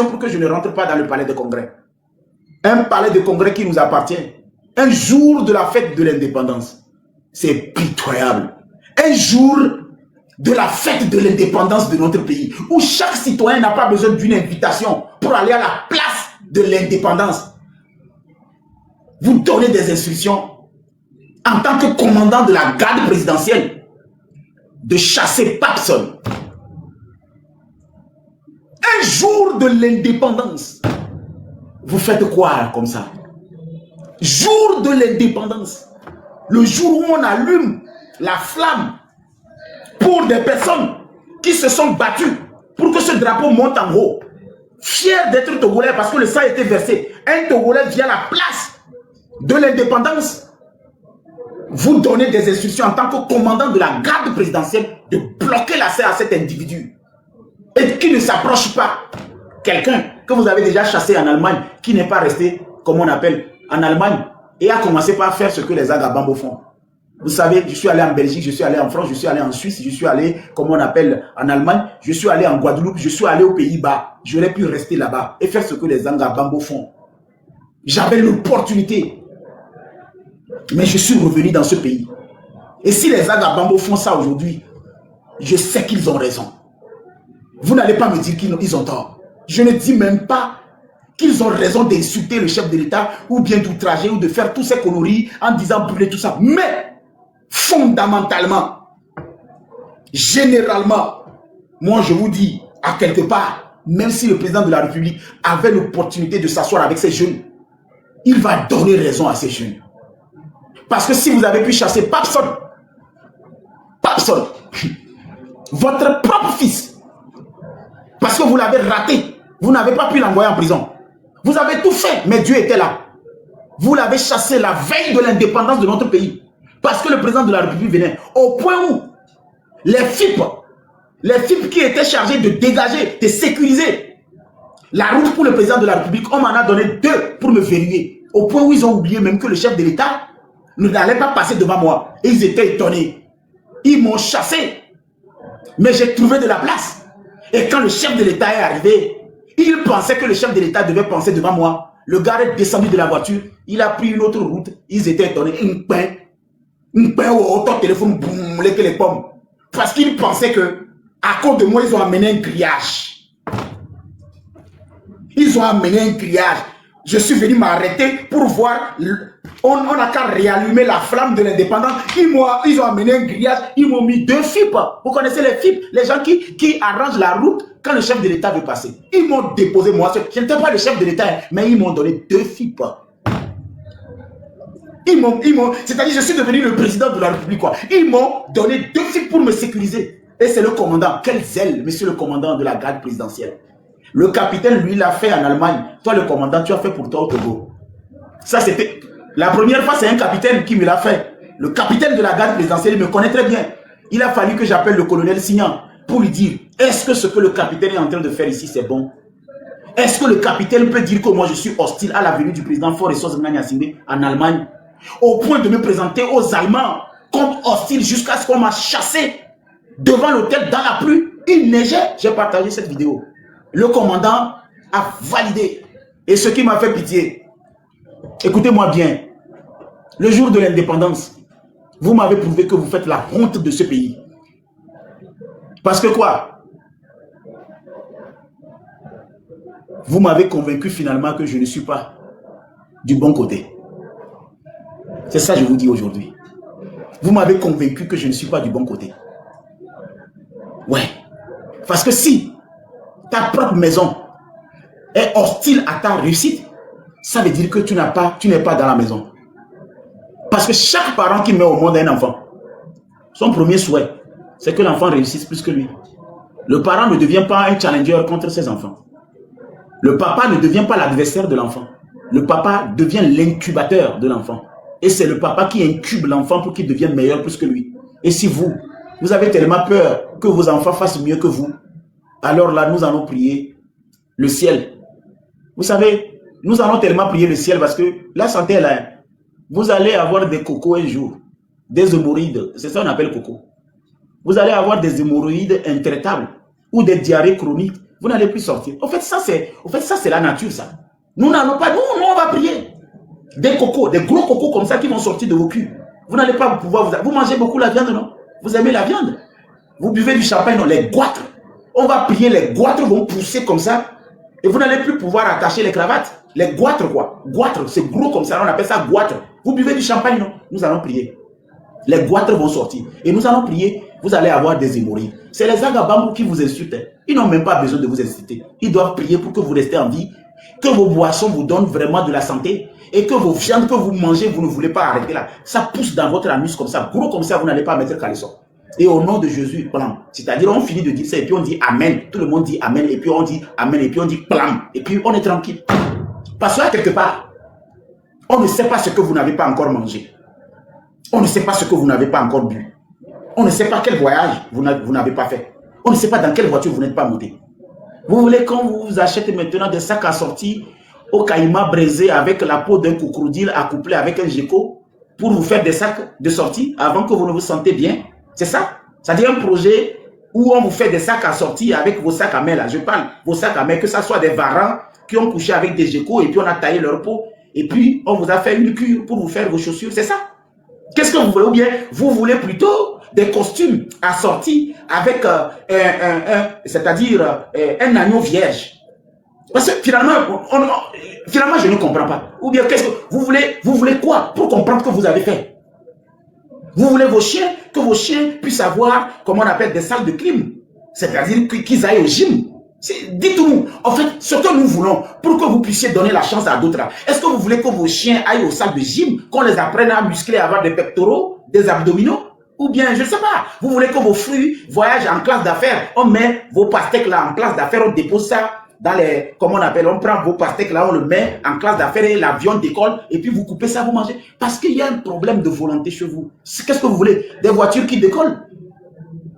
pour que je ne rentre pas dans le palais de congrès. Un palais de congrès qui nous appartient. Un jour de la fête de l'indépendance. C'est pitoyable. Un jour de la fête de l'indépendance de notre pays, où chaque citoyen n'a pas besoin d'une invitation pour aller à la place de l'indépendance. Vous donnez des instructions en tant que commandant de la garde présidentielle de chasser Papson. Un jour de l'indépendance. Vous faites quoi comme ça? Jour de l'indépendance. Le jour où on allume la flamme pour des personnes qui se sont battues pour que ce drapeau monte en haut. Fiers d'être Togolais parce que le sang a été versé. Un Togolais vient à la place de l'indépendance. Vous donnez des instructions en tant que commandant de la garde présidentielle de bloquer l'accès à cet individu. Et qui ne s'approche pas. Quelqu'un que vous avez déjà chassé en Allemagne, qui n'est pas resté, comme on appelle, en Allemagne, et a commencé par faire ce que les Agabambo font. Vous savez, je suis allé en Belgique, je suis allé en France, je suis allé en Suisse, je suis allé, comme on appelle, en Allemagne, je suis allé en Guadeloupe, je suis allé aux Pays-Bas. J'aurais pu rester là-bas et faire ce que les Agabambo font. J'avais l'opportunité. Mais je suis revenu dans ce pays. Et si les Agabambo font ça aujourd'hui, je sais qu'ils ont raison. Vous n'allez pas me dire qu'ils ont tort. Je ne dis même pas qu'ils ont raison d'insulter le chef de l'État ou bien d'outrager ou de faire tous ces conneries en disant brûler tout ça. Mais, fondamentalement, généralement, moi je vous dis, à quelque part, même si le président de la République avait l'opportunité de s'asseoir avec ces jeunes, il va donner raison à ces jeunes. Parce que si vous avez pu chasser Papson, votre propre fils, parce que vous l'avez raté, vous n'avez pas pu l'envoyer en prison. Vous avez tout fait, mais Dieu était là. Vous l'avez chassé la veille de l'indépendance de notre pays. Parce que le président de la République venait. Au point où les FIP qui étaient chargés de dégager, de sécuriser la route pour le président de la République, on m'en a donné 2 pour me verrouiller. Au point où ils ont oublié même que le chef de l'État n'allait pas passer devant moi. Et ils étaient étonnés. Ils m'ont chassé. Mais j'ai trouvé de la place. Et quand le chef de l'État est arrivé, il pensait que le chef de l'État devait passer devant moi. Le gars est descendu de la voiture. Il a pris une autre route. Ils étaient étonnés. Un pain au téléphone, boum, les pommes. Parce qu'ils pensaient que, à cause de moi, ils ont amené un grillage. Ils ont amené un grillage. Je suis venu m'arrêter pour voir. On n'a qu'à réallumer la flamme de l'indépendance. Ils ont amené un grillage. Ils m'ont mis 2 FIP. Vous connaissez les FIP? Les gens qui arrangent la route quand le chef de l'État veut passer. Ils m'ont déposé moi. Je n'étais pas le chef de l'État, mais ils m'ont donné 2 FIP. C'est-à-dire, je suis devenu le président de la République, quoi. Ils m'ont donné 2 FIP pour me sécuriser. Et c'est le commandant. Quel zèle, monsieur le commandant de la garde présidentielle. Le capitaine, lui, l'a fait en Allemagne. Toi, le commandant, tu as fait pour toi au Togo. Ça, c'était... La première fois, c'est un capitaine qui me l'a fait. Le capitaine de la garde présidentielle, il me connaît très bien. Il a fallu que j'appelle le colonel Signan pour lui dire, est-ce que ce que le capitaine est en train de faire ici, c'est bon? Est-ce que le capitaine peut dire que moi, je suis hostile à la venue du président Faure Gnassingbé en Allemagne, au point de me présenter aux Allemands comme hostile jusqu'à ce qu'on m'a chassé devant l'hôtel dans la pluie? Il neigeait. J'ai partagé cette vidéo. Le commandant a validé. Et ce qui m'a fait pitié, écoutez-moi bien, le jour de l'indépendance, vous m'avez prouvé que vous faites la honte de ce pays. Parce que quoi? Vous m'avez convaincu finalement que je ne suis pas du bon côté. C'est ça que je vous dis aujourd'hui. Vous m'avez convaincu que je ne suis pas du bon côté. Ouais. Parce que si ta propre maison est hostile à ta réussite, ça veut dire que tu n'es pas dans la maison. Parce que chaque parent qui met au monde un enfant, son premier souhait, c'est que l'enfant réussisse plus que lui. Le parent ne devient pas un challenger contre ses enfants. Le papa ne devient pas l'adversaire de l'enfant. Le papa devient l'incubateur de l'enfant. Et c'est le papa qui incube l'enfant pour qu'il devienne meilleur plus que lui. Et si vous avez tellement peur que vos enfants fassent mieux que vous, alors là, nous allons prier le ciel. Vous savez, nous allons tellement prier le ciel parce que la santé est là. Vous allez avoir des cocos un jour, des hémorroïdes, c'est ça qu'on appelle coco. Vous allez avoir des hémorroïdes intraitables ou des diarrhées chroniques Vous n'allez plus sortir. En fait, ça, c'est la nature, ça. Nous n'allons pas, nous, on va prier. Des cocos, des gros cocos comme ça qui vont sortir de vos culs. Vous n'allez pas pouvoir vous mangez beaucoup la viande, non? Vous aimez la viande? Vous buvez du champagne, non? Les goitres. On va prier, les goitres vont pousser comme ça. Et vous n'allez plus pouvoir attacher les cravates. Les goitres, quoi. Goitres, c'est gros comme ça, on appelle ça goitres. Vous buvez du champagne, non? Nous allons prier. Les goitres vont sortir. Et nous allons prier, vous allez avoir des hémorroïdes. C'est les agabambous qui vous insultent. Ils n'ont même pas besoin de vous insulter. Ils doivent prier pour que vous restez en vie, que vos boissons vous donnent vraiment de la santé, et que vos viandes que vous mangez, vous ne voulez pas arrêter là. Ça pousse dans votre anus comme ça, gros comme ça, vous n'allez pas mettre caleçon. Et au nom de Jésus, plan. C'est-à-dire, on finit de dire ça, et puis on dit Amen. Tout le monde dit Amen, et puis on dit Amen, et puis on dit plan. Et puis on est tranquille. Parce que là, quelque part, on ne sait pas ce que vous n'avez pas encore mangé. On ne sait pas ce que vous n'avez pas encore bu. On ne sait pas quel voyage vous n'avez pas fait. On ne sait pas dans quelle voiture vous n'êtes pas monté. Vous voulez qu'on vous achète maintenant des sacs assortis au caïman braisé avec la peau d'un crocodile accouplé avec un gecko pour vous faire des sacs de sortie avant que vous ne vous sentez bien? C'est ça? C'est-à-dire un projet où on vous fait des sacs assortis avec vos sacs à main là. Je parle vos sacs à main, que ce soit des varans qui ont couché avec des geckos et puis on a taillé leur peau et puis on vous a fait une cure pour vous faire vos chaussures. C'est ça? Qu'est-ce que vous voulez? Ou bien vous voulez plutôt des costumes assortis avec c'est-à-dire un agneau vierge. Parce que finalement, je ne comprends pas. Ou bien qu'est-ce que vous voulez quoi pour comprendre que vous avez fait? Vous voulez vos chiens, que vos chiens puissent avoir, comment on appelle, des salles de clim. C'est-à-dire qu'ils aillent au gym. Dites-nous, en fait, ce que nous voulons, pour que vous puissiez donner la chance à d'autres. Est-ce que vous voulez que vos chiens aillent aux salles de gym, qu'on les apprenne à muscler, à avoir des pectoraux, des abdominaux? Ou bien, je ne sais pas, vous voulez que vos fruits voyagent en classe d'affaires? On met vos pastèques là en classe d'affaires, on dépose ça dans les, comment on appelle, on prend vos pastèques là, on le met en classe d'affaires et l'avion décolle et puis vous coupez ça, vous mangez. Parce qu'il y a un problème de volonté chez vous. Qu'est-ce que vous voulez? Des voitures qui décollent?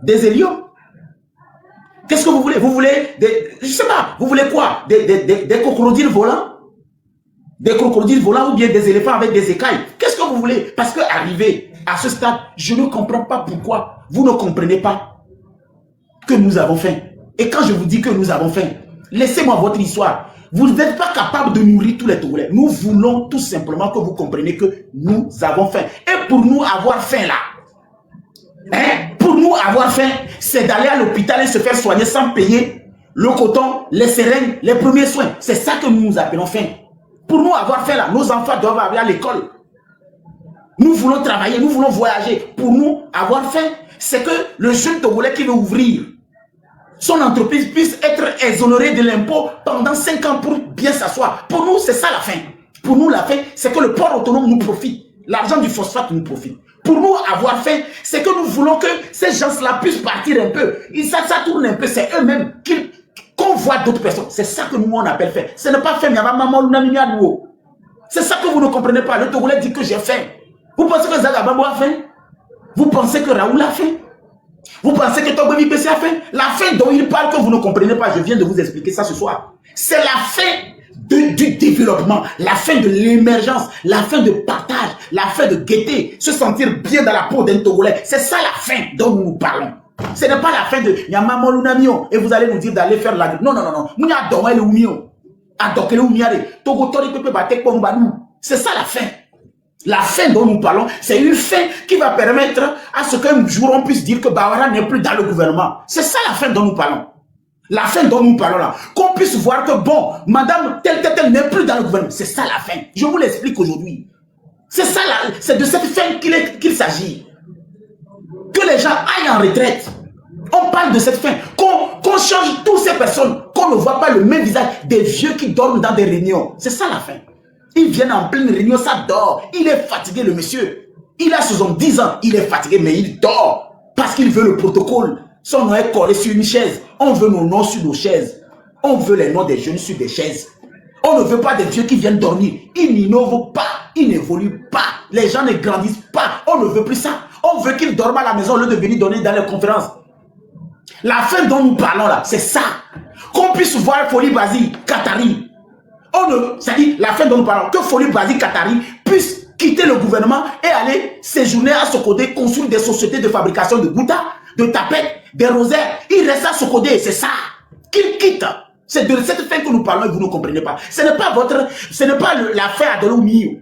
Des hélios? Qu'est-ce que vous voulez? Vous voulez des, je sais pas, vous voulez quoi? Des crocodiles volants? Des crocodiles volants ou bien des éléphants avec des écailles? Qu'est-ce que vous voulez? Parce que arrivé à ce stade, je ne comprends pas pourquoi vous ne comprenez pas que nous avons faim. Et quand je vous dis que nous avons faim, laissez-moi votre histoire. Vous n'êtes pas capable de nourrir tous les Togolais. Nous voulons tout simplement que vous compreniez que nous avons faim. Et pour nous avoir faim là, pour nous avoir faim, c'est d'aller à l'hôpital et se faire soigner sans payer le coton, les seringues, les premiers soins. C'est ça que nous appelons faim. Pour nous avoir faim là, nos enfants doivent aller à l'école. Nous voulons travailler, nous voulons voyager. Pour nous avoir faim, c'est que le jeune Togolais qui veut ouvrir son entreprise puisse être exonéré de l'impôt pendant 5 ans pour bien s'asseoir. Pour nous, c'est ça la faim. Pour nous, la faim, c'est que le port autonome nous profite. L'argent du phosphate nous profite. Pour nous, avoir faim, c'est que nous voulons que ces gens-là puissent partir un peu. Ça tourne un peu, c'est eux-mêmes qu'on voit d'autres personnes. C'est ça que nous, on appelle faim. Ce n'est pas faim, mais c'est ça que vous ne comprenez pas. Le Togolais dit que j'ai faim. Vous pensez que Zagabambo a faim? Vous pensez que Raoul a faim? Vous pensez que Togo Mipesi a faim? La faim dont il parle que vous ne comprenez pas, je viens de vous expliquer ça ce soir. C'est la faim du développement, la fin de l'émergence, la fin de partage, la fin de gaieté, se sentir bien dans la peau d'un Togolais. C'est ça la fin dont nous nous parlons. Ce n'est pas la fin de Yamamolunamio et vous allez nous dire d'aller faire la... Non, non, non, non. C'est ça la fin. La fin dont nous parlons, c'est une fin qui va permettre à ce qu'un jour on puisse dire que Bawara n'est plus dans le gouvernement. C'est ça la fin dont nous parlons. La fin dont nous parlons là. Qu'on puisse voir que bon, madame telle n'est plus dans le gouvernement. C'est ça la fin. Je vous l'explique aujourd'hui. C'est ça là, c'est de cette fin qu'il s'agit. Que les gens aillent en retraite. On parle de cette fin. Qu'on change toutes ces personnes. Qu'on ne voit pas le même visage des vieux qui dorment dans des réunions. C'est ça la fin. Ils viennent en pleine réunion, ça dort. Il est fatigué, le monsieur. Il a 70 ans, il est fatigué, mais il dort. Parce qu'il veut le protocole. Son nom est collé sur une chaise. On veut nos noms sur nos chaises. On veut les noms des jeunes sur des chaises. On ne veut pas des vieux qui viennent dormir. Ils n'innovent pas, ils n'évoluent pas. Les gens ne grandissent pas. On ne veut plus ça. On veut qu'ils dorment à la maison au lieu de venir donner dans les conférences. La fin dont nous parlons là, c'est ça. Qu'on puisse voir Folie Basi, Qatari. C'est-à-dire la fin dont nous parlons, que Folie Basi Qatari puisse quitter le gouvernement et aller séjourner à Sokodé, construire des sociétés de fabrication de goutas, de tapettes, des rosaires. Il reste à Sokodé, c'est ça. Qu'il quitte. C'est de cette fin que nous parlons et vous ne comprenez pas. Ce n'est pas l'affaire de l'Oumio.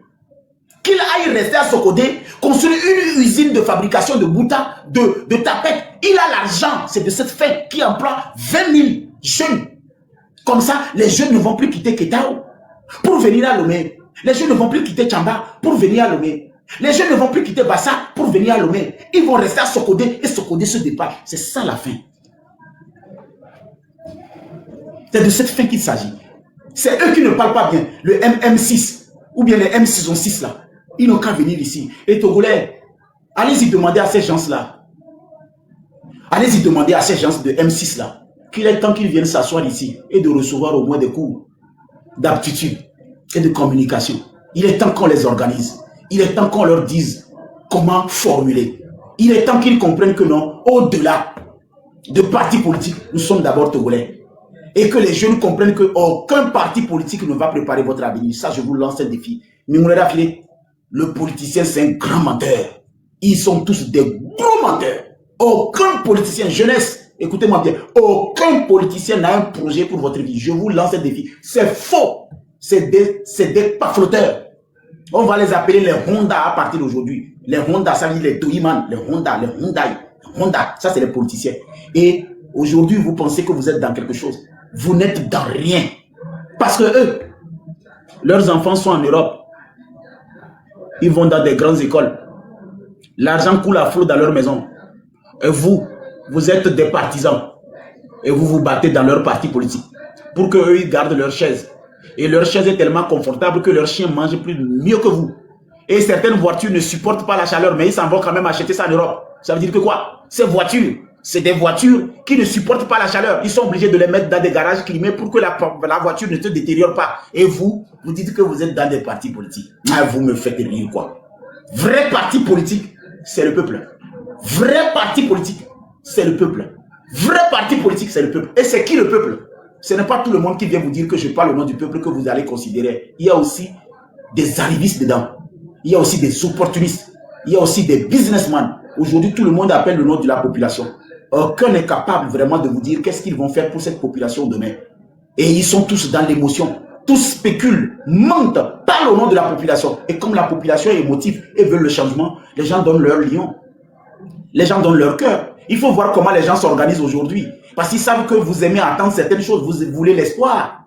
Qu'il aille rester à Sokodé, construire une usine de fabrication de bouta, de tapettes. Il a l'argent. C'est de cette fin qui emploie 20 000 jeunes. Comme ça, les jeunes ne vont plus quitter Ketao pour venir à Lomé. Les jeunes ne vont plus quitter Tchamba pour venir à Lomé. Les jeunes ne vont plus quitter Bassa pour venir à Lomé. Ils vont rester à Sokodé et Sokodé se départ. C'est ça la fin. C'est de cette fin qu'il s'agit. C'est eux qui ne parlent pas bien. Le MM6 ou bien les M606 là. Ils n'ont qu'à venir ici. Et Togolais, allez-y demander à ces gens-là. Allez-y demander à ces gens de M6 là qu'il est temps qu'ils viennent s'asseoir ici et de recevoir au moins des cours d'aptitude et de communication. Il est temps qu'on les organise. Il est temps qu'on leur dise comment formuler. Il est temps qu'ils comprennent que non, au-delà de partis politiques, nous sommes d'abord Togolais. Et que les jeunes comprennent qu'aucun parti politique ne va préparer votre avenir. Ça, je vous lance un défi. Mimoulera Filé, le politicien, c'est un grand menteur. Ils sont tous des gros menteurs. Aucun politicien, jeunesse, écoutez-moi bien, aucun politicien n'a un projet pour votre vie. Je vous lance un défi. C'est faux. C'est des pafloteurs. On va les appeler les Honda à partir d'aujourd'hui. Les Honda, ça veut dire les Toyiman, les Honda, les Hyundai. Honda, ça c'est les politiciens. Et aujourd'hui, vous pensez que vous êtes dans quelque chose. Vous n'êtes dans rien. Parce que eux, leurs enfants sont en Europe. Ils vont dans des grandes écoles. L'argent coule à flot dans leur maison. Et vous êtes des partisans. Et vous vous battez dans leur parti politique. Pour qu'eux, ils gardent leur chaise. Et leur chaise est tellement confortable que leurs chiens mangent mieux que vous. Et certaines voitures ne supportent pas la chaleur, mais ils s'en vont quand même acheter ça en Europe. Ça veut dire que quoi? Ces voitures, c'est des voitures qui ne supportent pas la chaleur. Ils sont obligés de les mettre dans des garages climés pour que la voiture ne se détériore pas. Et vous dites que vous êtes dans des partis politiques. Ah, vous me faites rire quoi. Vrai parti politique, c'est le peuple. Vrai parti politique, c'est le peuple. Vrai parti politique, c'est le peuple. Et c'est qui le peuple? Ce n'est pas tout le monde qui vient vous dire que je parle au nom du peuple que vous allez considérer. Il y a aussi des arrivistes dedans. Il y a aussi des opportunistes. Il y a aussi des businessmen. Aujourd'hui, tout le monde appelle le nom de la population. Aucun n'est capable vraiment de vous dire qu'est-ce qu'ils vont faire pour cette population demain. Et ils sont tous dans l'émotion. Tous spéculent, mentent, parlent au nom de la population. Et comme la population est émotive et veut le changement, les gens donnent leur lion. Les gens donnent leur cœur. Il faut voir comment les gens s'organisent aujourd'hui. Parce qu'ils savent que vous aimez attendre certaines choses. Vous voulez l'espoir.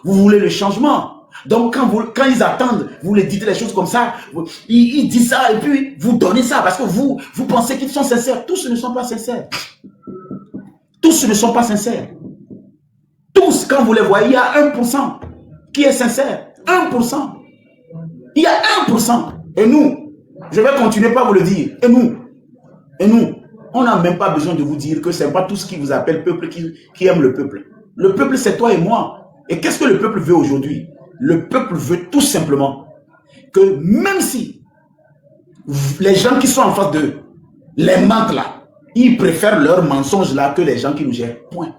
Vous voulez le changement. Donc quand ils attendent, vous les dites les choses comme ça. Ils disent ça et puis vous donnez ça. Parce que vous pensez qu'ils sont sincères. Tous ne sont pas sincères. Tous ne sont pas sincères. Tous, quand vous les voyez, il y a 1% qui est sincère. 1%. Il y a 1%. Et nous, je vais continuer par vous le dire. Et nous, on n'a même pas besoin de vous dire que ce n'est pas tout ce qui vous appelle peuple qui aime le peuple. Le peuple, c'est toi et moi. Et qu'est-ce que le peuple veut aujourd'hui? Le peuple veut tout simplement que même si les gens qui sont en face d'eux, les mentent là, ils préfèrent leurs mensonges là que les gens qui nous gèrent. Point.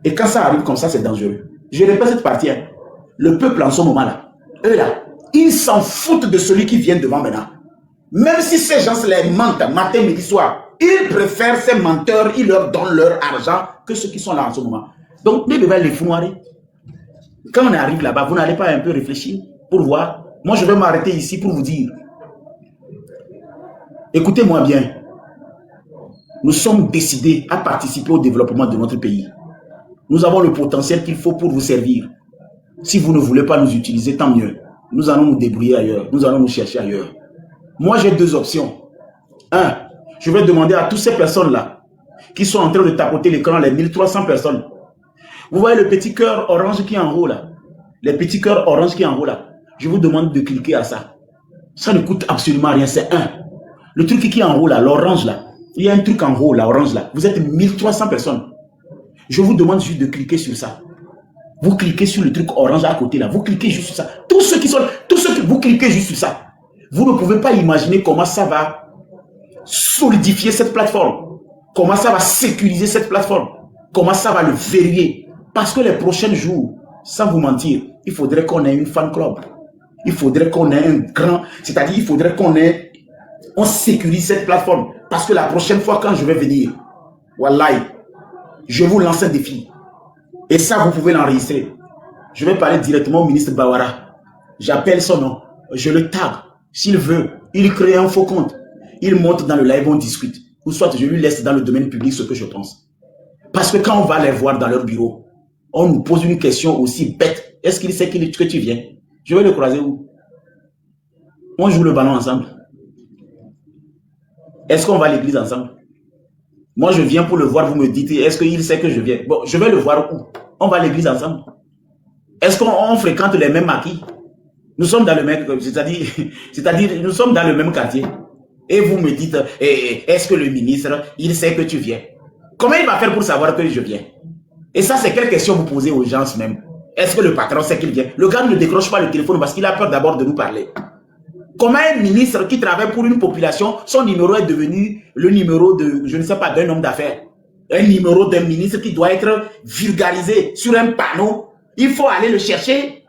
Et quand ça arrive comme ça, c'est dangereux. Je répète cette partie. Hein. Le peuple en ce moment là, eux là, ils s'en foutent de celui qui vient devant maintenant. Même si ces gens les mentent matin, midi, soir, ils préfèrent ces menteurs, ils leur donnent leur argent que ceux qui sont là en ce moment. Donc, les bébés, les fous noirs, quand on arrive là-bas, vous n'allez pas un peu réfléchir pour voir. Moi, je vais m'arrêter ici pour vous dire. Écoutez-moi bien. Nous sommes décidés à participer au développement de notre pays. Nous avons le potentiel qu'il faut pour vous servir. Si vous ne voulez pas nous utiliser, tant mieux. Nous allons nous débrouiller ailleurs. Nous allons nous chercher ailleurs. Moi, j'ai deux options. Un, je vais demander à toutes ces personnes-là qui sont en train de tapoter l'écran, les 1300 personnes. Vous voyez le petit cœur orange qui est en haut là. Les petits cœurs orange qui est en haut là. Je vous demande de cliquer à ça. Ça ne coûte absolument rien, c'est un. Le truc qui est en haut là, l'orange là. Il y a un truc en haut là, orange là. Vous êtes 1300 personnes. Je vous demande juste de cliquer sur ça. Vous cliquez sur le truc orange à côté là. Vous cliquez juste sur ça. Tous ceux qui vous cliquez juste sur ça. Vous ne pouvez pas imaginer comment ça va solidifier cette plateforme. Comment ça va sécuriser cette plateforme. Comment ça va le verrouiller. Parce que les prochains jours, sans vous mentir, il faudrait qu'on ait une fan club. Il faudrait qu'on ait un grand... C'est-à-dire, il faudrait on sécurise cette plateforme. Parce que la prochaine fois, quand je vais venir, wallahi, je vous lance un défi. Et ça, vous pouvez l'enregistrer. Je vais parler directement au ministre Bawara. J'appelle son nom. Je le tag. S'il veut, il crée un faux compte. Il monte dans le live, on discute. Ou soit je lui laisse dans le domaine public ce que je pense. Parce que quand on va les voir dans leur bureau, on nous pose une question aussi bête. Est-ce qu'il sait que tu viens? Je vais le croiser où? On joue le ballon ensemble. Est-ce qu'on va à l'église ensemble? Moi, je viens pour le voir, vous me dites, est-ce qu'il sait que je viens? Bon, je vais le voir où? On va à l'église ensemble. Est-ce qu'on fréquente les mêmes maquis? Nous sommes dans le même, c'est-à-dire, nous sommes dans le même quartier. Et vous me dites, est-ce que le ministre, il sait que tu viens? Comment il va faire pour savoir que je viens? Et ça, c'est quelle question vous posez aux gens même? Est-ce que le patron sait qu'il vient? Le gars ne décroche pas le téléphone parce qu'il a peur d'abord de nous parler. Comment un ministre qui travaille pour une population, son numéro est devenu le numéro de, je ne sais pas, d'un homme d'affaires? Un numéro d'un ministre qui doit être vulgarisé sur un panneau. Il faut aller le chercher,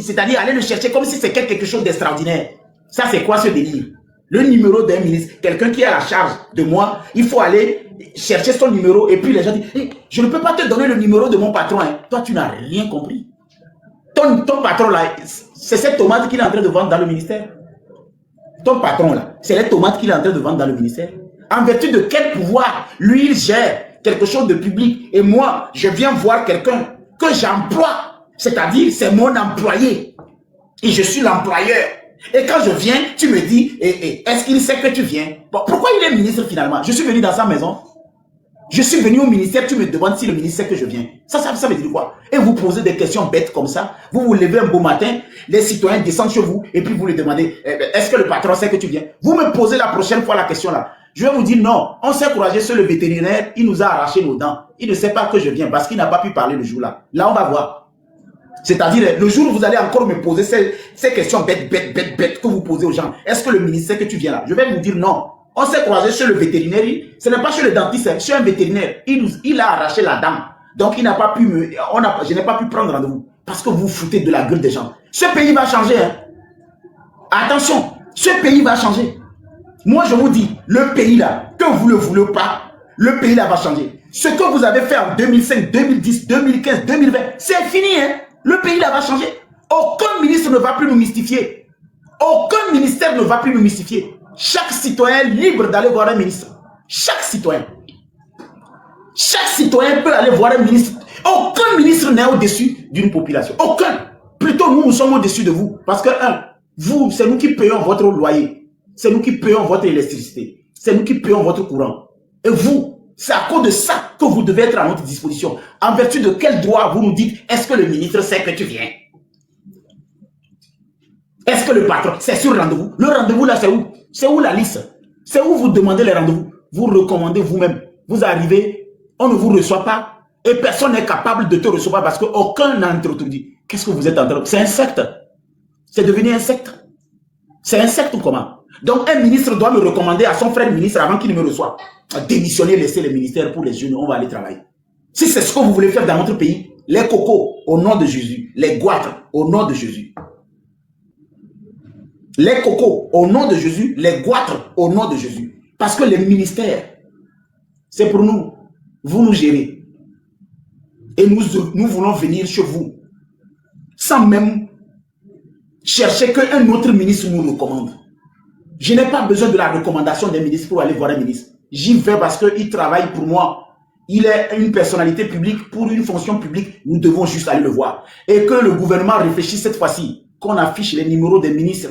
c'est-à-dire aller le chercher comme si c'était quelque chose d'extraordinaire. Ça, c'est quoi ce délire? Le numéro d'un ministre, quelqu'un qui est à la charge de moi, il faut aller chercher son numéro et puis les gens disent, hey, je ne peux pas te donner le numéro de mon patron. Hein. Toi, tu n'as rien compris. Ton patron là, c'est cette tomate qu'il est en train de vendre dans le ministère. Ton patron là, c'est les tomates qu'il est en train de vendre dans le ministère. En vertu de quel pouvoir, lui, il gère quelque chose de public. Et moi, je viens voir quelqu'un que j'emploie. C'est-à-dire, c'est mon employé. Et je suis l'employeur. Et quand je viens, tu me dis, est-ce qu'il sait que tu viens? Bon, pourquoi il est ministre finalement? Je suis venu dans sa maison. Je suis venu au ministère, tu me demandes si le ministre sait que je viens. Ça veut dire quoi? Et vous posez des questions bêtes comme ça. Vous vous levez un beau matin, les citoyens descendent chez vous et puis vous les demandez, est-ce que le patron sait que tu viens? Vous me posez la prochaine fois la question là. Je vais vous dire non, on s'est couragé sur le vétérinaire, il nous a arraché nos dents. Il ne sait pas que je viens parce qu'il n'a pas pu parler le jour là. Là, on va voir. C'est-à-dire, le jour où vous allez encore me poser ces questions bêtes que vous posez aux gens. Est-ce que le ministre sait que tu viens là? Je vais vous dire non. On s'est croisé chez le vétérinaire. Ce n'est pas chez le dentiste, c'est chez un vétérinaire. Il a arraché la dent. Donc, il n'a pas pu je n'ai pas pu prendre rendez-vous. Parce que vous foutez de la gueule des gens. Ce pays va changer. Hein. Attention, ce pays va changer. Moi, je vous dis, le pays là, que vous ne le voulez pas, le pays là va changer. Ce que vous avez fait en 2005, 2010, 2015, 2020, c'est fini. Hein. Le pays là va changer. Aucun ministre ne va plus nous mystifier. Aucun ministère ne va plus nous mystifier. Chaque citoyen est libre d'aller voir un ministre. Chaque citoyen. Chaque citoyen peut aller voir un ministre. Aucun ministre n'est au-dessus d'une population. Aucun. Plutôt, nous sommes au-dessus de vous. Parce que, vous, c'est nous qui payons votre loyer. C'est nous qui payons votre électricité. C'est nous qui payons votre courant. Et vous, c'est à cause de ça que vous devez être à notre disposition. En vertu de quel droit vous nous dites, est-ce que le ministre sait que tu viens? Est-ce que le patron, c'est sur rendez-vous? Le rendez-vous là, c'est où? C'est où la liste? C'est où vous demandez les rendez-vous? Vous recommandez vous-même. Vous arrivez, on ne vous reçoit pas et personne n'est capable de te recevoir parce qu'aucun n'a introduit. Qu'est-ce que vous êtes en train de... C'est un secte. C'est devenu un secte. C'est un secte ou comment? Donc un ministre doit me recommander à son frère ministre avant qu'il ne me reçoive. Démissionner, laisser les ministères pour les jeunes, on va aller travailler. Si c'est ce que vous voulez faire dans notre pays, les cocos au nom de Jésus, les goitres au nom de Jésus. Les cocos au nom de Jésus, les goitres au nom de Jésus. Parce que les ministères, c'est pour nous. Vous nous gérez. Et nous voulons venir chez vous. Sans même chercher qu'un autre ministre nous recommande. Je n'ai pas besoin de la recommandation des ministres pour aller voir un ministre. J'y vais parce qu'il travaille pour moi. Il est une personnalité publique pour une fonction publique. Nous devons juste aller le voir. Et que le gouvernement réfléchisse cette fois-ci. Qu'on affiche les numéros des ministres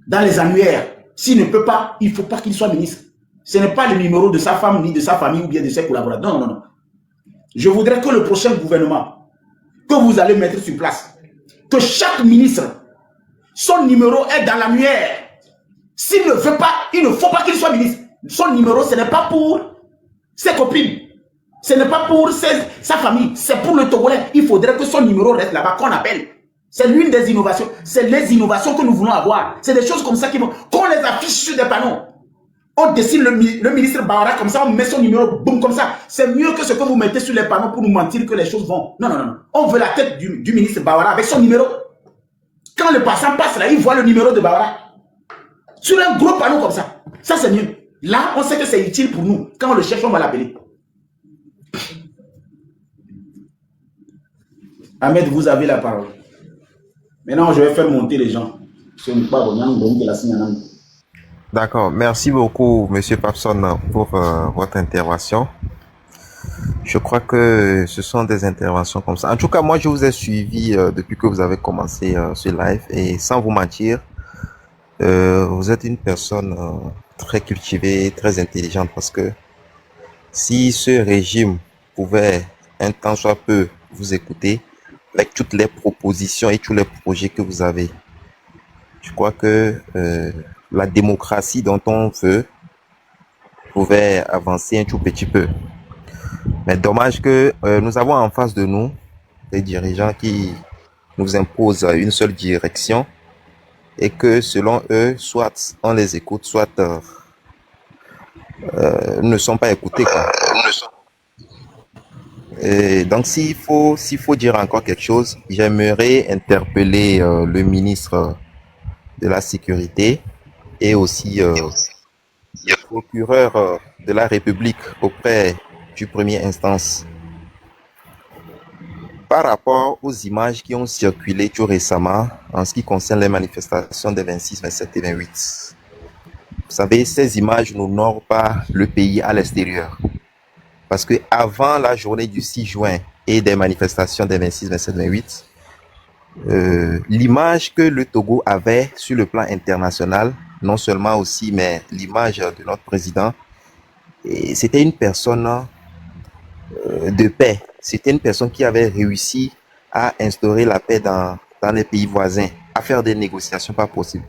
dans les annuaires. S'il ne peut pas, il ne faut pas qu'il soit ministre. Ce n'est pas le numéro de sa femme, ni de sa famille, ou bien de ses collaborateurs. Non, non, non. Je voudrais que le prochain gouvernement, que vous allez mettre sur place, que chaque ministre, son numéro est dans l'annuaire. S'il ne veut pas, il ne faut pas qu'il soit ministre. Son numéro, ce n'est pas pour ses copines. Ce n'est pas pour sa famille. C'est pour le Togolais. Il faudrait que son numéro reste là-bas, qu'on appelle. C'est l'une des innovations. C'est les innovations que nous voulons avoir. C'est des choses comme ça qu'on les affiche sur des panneaux. On dessine le ministre Bawara comme ça, on met son numéro, boum, comme ça. C'est mieux que ce que vous mettez sur les panneaux pour nous mentir que les choses vont. Non, non, non. On veut la tête du ministre Bawara avec son numéro. Quand le passant passe là, il voit le numéro de Bawara. Sur un gros panneau comme ça. Ça, c'est mieux. Là, on sait que c'est utile pour nous. Quand on le cherche, on va l'appeler. Ahmed, vous avez la parole. Maintenant, je vais faire monter les gens. D'accord. Merci beaucoup, Monsieur Papson, pour votre intervention. Je crois que ce sont des interventions comme ça. En tout cas, moi, je vous ai suivi depuis que vous avez commencé ce live et sans vous mentir, vous êtes une personne très cultivée, très intelligente parce que si ce régime pouvait un temps soit peu vous écouter avec toutes les propositions et tous les projets que vous avez, je crois que la démocratie dont on veut pouvait avancer un tout petit peu. Mais dommage que nous avons en face de nous des dirigeants qui nous imposent une seule direction et que selon eux, soit on les écoute, soit ne sont pas écoutés, quoi. Et donc s'il faut dire encore quelque chose, j'aimerais interpeller le ministre de la Sécurité et aussi le procureur de la République auprès du premier instance par rapport aux images qui ont circulé tout récemment en ce qui concerne les manifestations des 26, 27 et 28. Vous savez, ces images n'honorent pas le pays à l'extérieur. Parce que avant la journée du 6 juin et des manifestations des 26, 27, 28, l'image que le Togo avait sur le plan international, non seulement aussi, mais l'image de notre président, c'était une personne de paix. C'était une personne qui avait réussi à instaurer la paix dans les pays voisins, à faire des négociations pas possibles.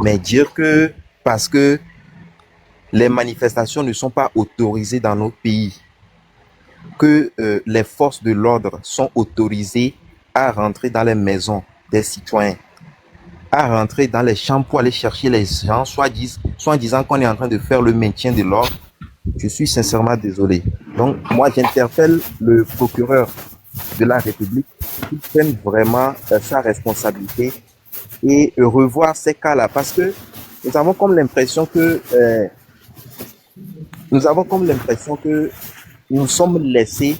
Mais dire que parce que les manifestations ne sont pas autorisées dans nos pays, que les forces de l'ordre sont autorisées à rentrer dans les maisons des citoyens, à rentrer dans les champs pour aller chercher les gens, soit disant qu'on est en train de faire le maintien de l'ordre, je suis sincèrement désolé. Donc, moi, j'interpelle le procureur de la République qu'il prenne vraiment sa responsabilité et revoir ces cas-là, parce que nous avons comme l'impression que nous sommes laissés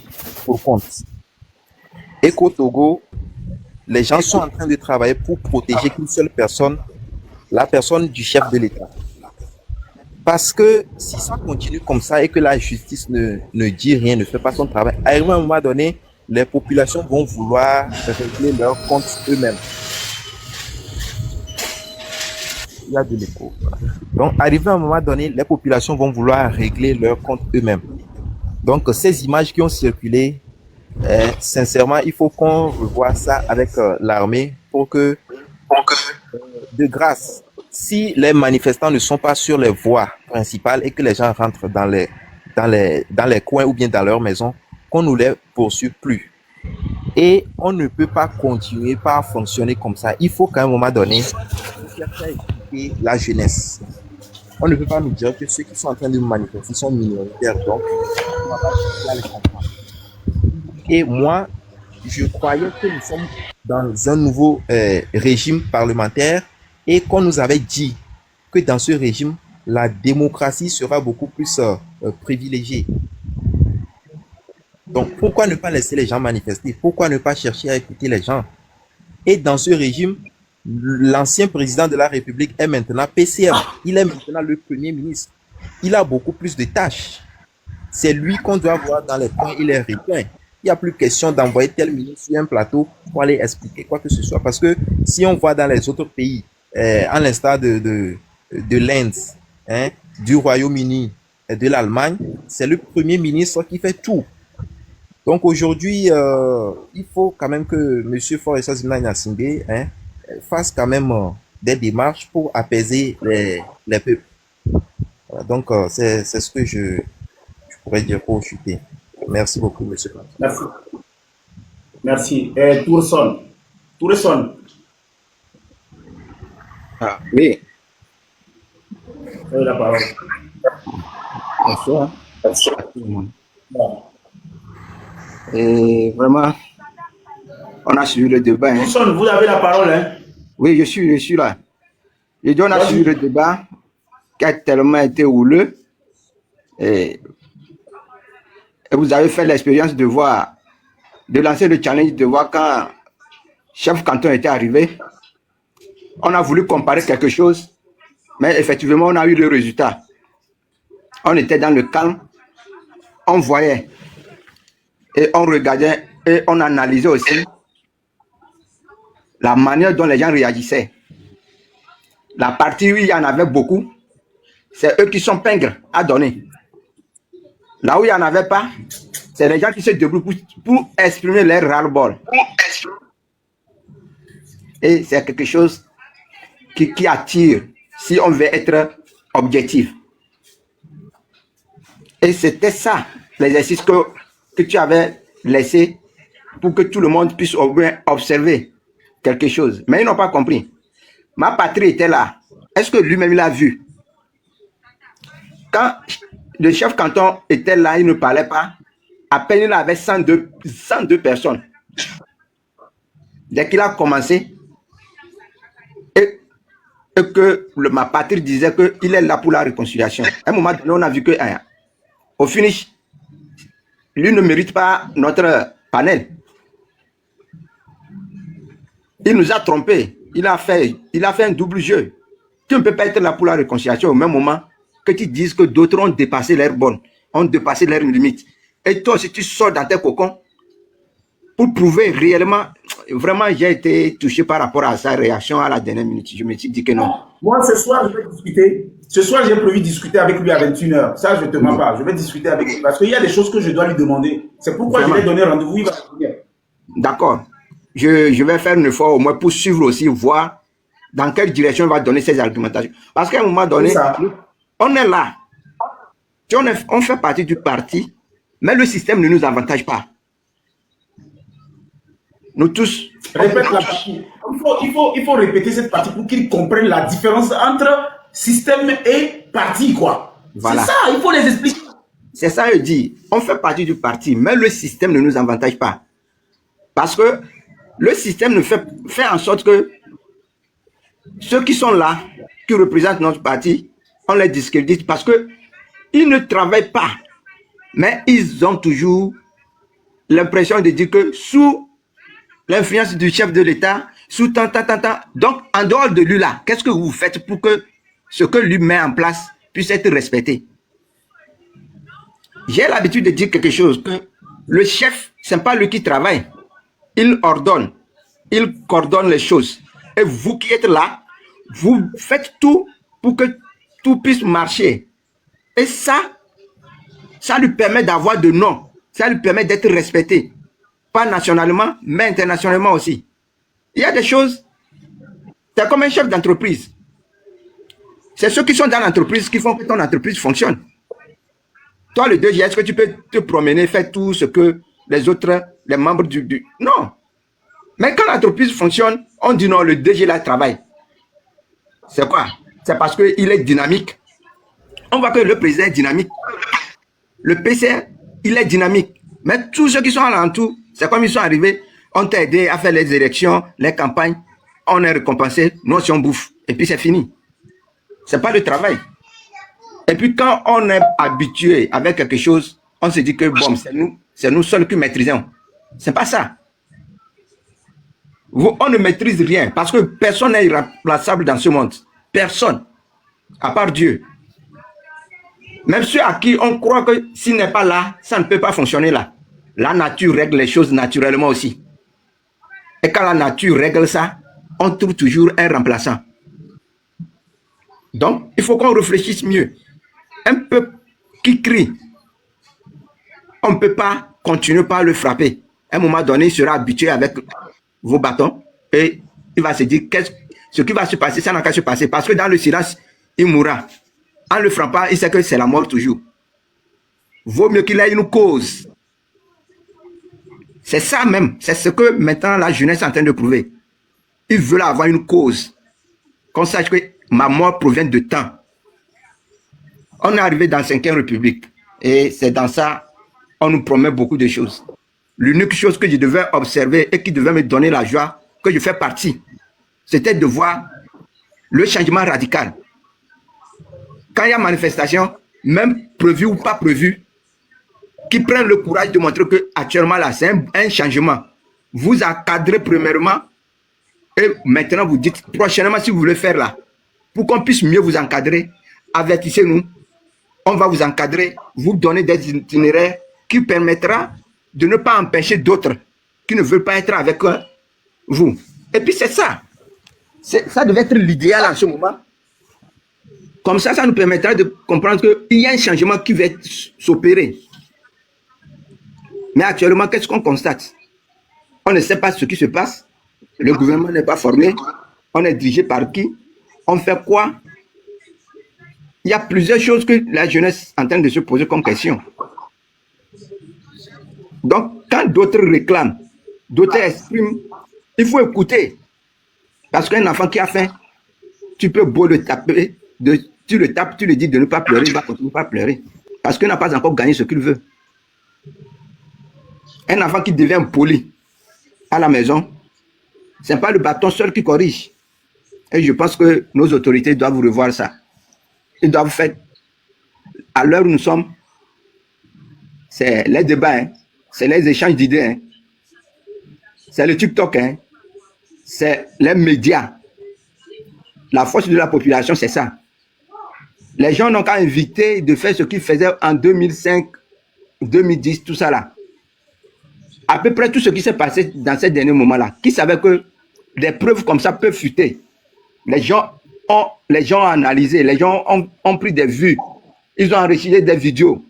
pour compte. Et qu'au Togo, les gens sont en train de travailler pour protéger qu'une seule personne, la personne du chef de l'État. Parce que si ça continue comme ça et que la justice ne dit rien, ne fait pas son travail, à un moment donné, les populations vont vouloir régler leurs comptes eux-mêmes. Il y a de l'écho. Donc, arrivé à un moment donné, les populations vont vouloir régler leurs comptes eux-mêmes. Donc, ces images qui ont circulé, sincèrement, il faut qu'on revoie ça avec l'armée pour que, de grâce, si les manifestants ne sont pas sur les voies principales et que les gens rentrent dans les coins ou bien dans leur maison, qu'on ne les poursuive plus. Et on ne peut pas continuer par fonctionner comme ça. Il faut qu'à un moment donné, chercher à éduquer la jeunesse. On ne peut pas nous dire que ceux qui sont en train de manifester sont minoritaires, donc on va pas chercher à les comprendre. Et moi, je croyais que nous sommes dans un nouveau régime parlementaire et qu'on nous avait dit que dans ce régime, la démocratie sera beaucoup plus privilégiée. Donc, pourquoi ne pas laisser les gens manifester? Pourquoi ne pas chercher à écouter les gens? Et dans ce régime, l'ancien président de la République est maintenant PCM. Il est maintenant le premier ministre. Il a beaucoup plus de tâches. C'est lui qu'on doit voir dans les coins et les recoins. Il n'y a plus question d'envoyer tel ministre sur un plateau pour aller expliquer quoi que ce soit. Parce que si on voit dans les autres pays, à l'instar de l'Inde, du Royaume-Uni et de l'Allemagne, c'est le premier ministre qui fait tout. Donc aujourd'hui, il faut quand même que M. Foresta Zimna Nyasingbe fasse quand même des démarches pour apaiser les peuples. Voilà, donc c'est ce que je pourrais dire pour chuter. Merci beaucoup, M. Merci. Merci. Tourson. Ah, oui. Vous avez la parole. Bonsoir. Bonsoir à tout le monde. Et vraiment, on a suivi le débat. Tourson, vous avez la parole. Hein? Oui, je suis là. Je dis, on a suivi le débat qui a tellement été houleux. Et vous avez fait l'expérience de voir de lancer le challenge de voir quand chef canton était arrivé. On a voulu comparer quelque chose, mais effectivement, on a eu le résultat. On était dans le calme, on voyait et on regardait et on analysait aussi la manière dont les gens réagissaient. La partie où il y en avait beaucoup, c'est eux qui sont pingres à donner. Là où il n'y en avait pas, c'est les gens qui se débrouillent pour exprimer leur ras-le-bol. Et c'est quelque chose qui attire si on veut être objectif. Et c'était ça, l'exercice que tu avais laissé pour que tout le monde puisse au moins observer quelque chose. Mais ils n'ont pas compris. Ma patrie était là. Est-ce que lui-même l'a vu? Quand le chef canton était là, il ne parlait pas. À peine il avait 102 personnes. Dès qu'il a commencé, et que ma patrie disait qu'il est là pour la réconciliation. À un moment donné, on a vu que, au finish, lui ne mérite pas notre panel. Il nous a trompés. Il a fait un double jeu. Tu ne peux pas être là pour la réconciliation au même moment que tu dises que d'autres ont dépassé leurs bornes, ont dépassé leurs limites. Et toi, si tu sors dans tes cocons pour prouver réellement, vraiment, j'ai été touché par rapport à sa réaction à la dernière minute. Je me suis dit que non. Moi, ce soir, je vais discuter. Ce soir, j'ai prévu discuter avec lui à 21h. Ça, je ne te mens pas. Je vais discuter avec lui parce qu'il y a des choses que je dois lui demander. C'est pourquoi vraiment, je vais donner rendez-vous. Il va venir. D'accord. Je vais faire un effort au moins pour suivre aussi, voir dans quelle direction il va donner ses argumentations. Parce qu'à un moment donné, on est là. On fait partie du parti, mais le système ne nous avantage pas. Nous tous. Répète la partie. Il faut répéter cette partie pour qu'ils comprennent la différence entre système et parti, quoi. Voilà. C'est ça, il faut les expliquer. C'est ça, je dis. On fait partie du parti, mais le système ne nous avantage pas. Parce que le système fait en sorte que ceux qui sont là, qui représentent notre parti, on les discrédite parce qu'ils ne travaillent pas. Mais ils ont toujours l'impression de dire que sous l'influence du chef de l'État, sous tant. Donc, en dehors de lui là, qu'est-ce que vous faites pour que ce que lui met en place puisse être respecté? J'ai l'habitude de dire quelque chose, que le chef, ce n'est pas lui qui travaille. Il ordonne, il coordonne les choses. Et vous qui êtes là, vous faites tout pour que tout puisse marcher. Et ça lui permet d'avoir de nom. Ça lui permet d'être respecté. Pas nationalement, mais internationalement aussi. Il y a des choses, c'est comme un chef d'entreprise. C'est ceux qui sont dans l'entreprise qui font que ton entreprise fonctionne. Toi, le 2G, est-ce que tu peux te promener, faire tout ce que les autres, les membres du... Non. Mais quand l'entreprise fonctionne, on dit non, le DG là travaille. C'est quoi? C'est parce qu'il est dynamique. On voit que le président est dynamique. Le PC, il est dynamique. Mais tous ceux qui sont alentour, c'est comme ils sont arrivés, on t'a aidé à faire les élections, les campagnes, on est récompensé, nous aussi on bouffe. Et puis c'est fini. C'est pas le travail. Et puis quand on est habitué avec quelque chose, on se dit que bon, c'est nous seuls qui maîtrisons. C'est pas ça. On ne maîtrise rien parce que personne n'est irremplaçable dans ce monde. Personne. À part Dieu. Même ceux à qui on croit que s'il n'est pas là, ça ne peut pas fonctionner là. La nature règle les choses naturellement aussi. Et quand la nature règle ça, on trouve toujours un remplaçant. Donc, il faut qu'on réfléchisse mieux. Un peuple qui crie, on ne peut pas continuer par le frapper. À un moment donné, il sera habitué avec vos bâtons et il va se dire ce qui va se passer, ça n'a qu'à se passer. Parce que dans le silence, il mourra. En ne le frappant, il sait que c'est la mort toujours. Vaut mieux qu'il ait une cause. C'est ça même. C'est ce que maintenant la jeunesse est en train de prouver. Ils veulent avoir une cause. Qu'on sache que ma mort provient de temps. On est arrivé dans la 5e République. Et c'est dans ça, on nous promet beaucoup de choses. L'unique chose que je devais observer et qui devait me donner la joie, que je fais partie, c'était de voir le changement radical. Quand il y a manifestation, même prévu ou pas prévu, qui prennent le courage de montrer que actuellement là, c'est un changement. Vous encadrez premièrement et maintenant vous dites prochainement si vous voulez faire là, pour qu'on puisse mieux vous encadrer, avertissez-nous. On va vous encadrer, vous donner des itinéraires qui permettra de ne pas empêcher d'autres qui ne veulent pas être avec vous. Et puis c'est ça. Ça devait être l'idéal en ce moment. Comme ça nous permettra de comprendre qu'il y a un changement qui va s'opérer. Mais actuellement, qu'est-ce qu'on constate? On ne sait pas ce qui se passe. Le gouvernement n'est pas formé. On est dirigé par qui? On fait quoi? Il y a plusieurs choses que la jeunesse est en train de se poser comme question. Donc, quand d'autres réclament, d'autres expriment, il faut écouter. Parce qu'un enfant qui a faim, tu peux beau le taper, tu le tapes, tu lui dis de ne pas pleurer, il va continuer à pleurer. Parce qu'il n'a pas encore gagné ce qu'il veut. Un enfant qui devient poli à la maison, ce n'est pas le bâton seul qui corrige. Et je pense que nos autorités doivent revoir ça. Ils doivent faire, à l'heure où nous sommes, c'est les débats, hein, c'est les échanges d'idées, hein, c'est le TikTok, hein, c'est les médias. La force de la population, c'est ça. Les gens n'ont qu'à éviter de faire ce qu'ils faisaient en 2005, 2010, tout ça là. À peu près tout ce qui s'est passé dans ces derniers moments-là, qui savaient que des preuves comme ça peuvent fuiter. Les gens ont analysé, les gens ont pris des vues, ils ont enregistré des vidéos.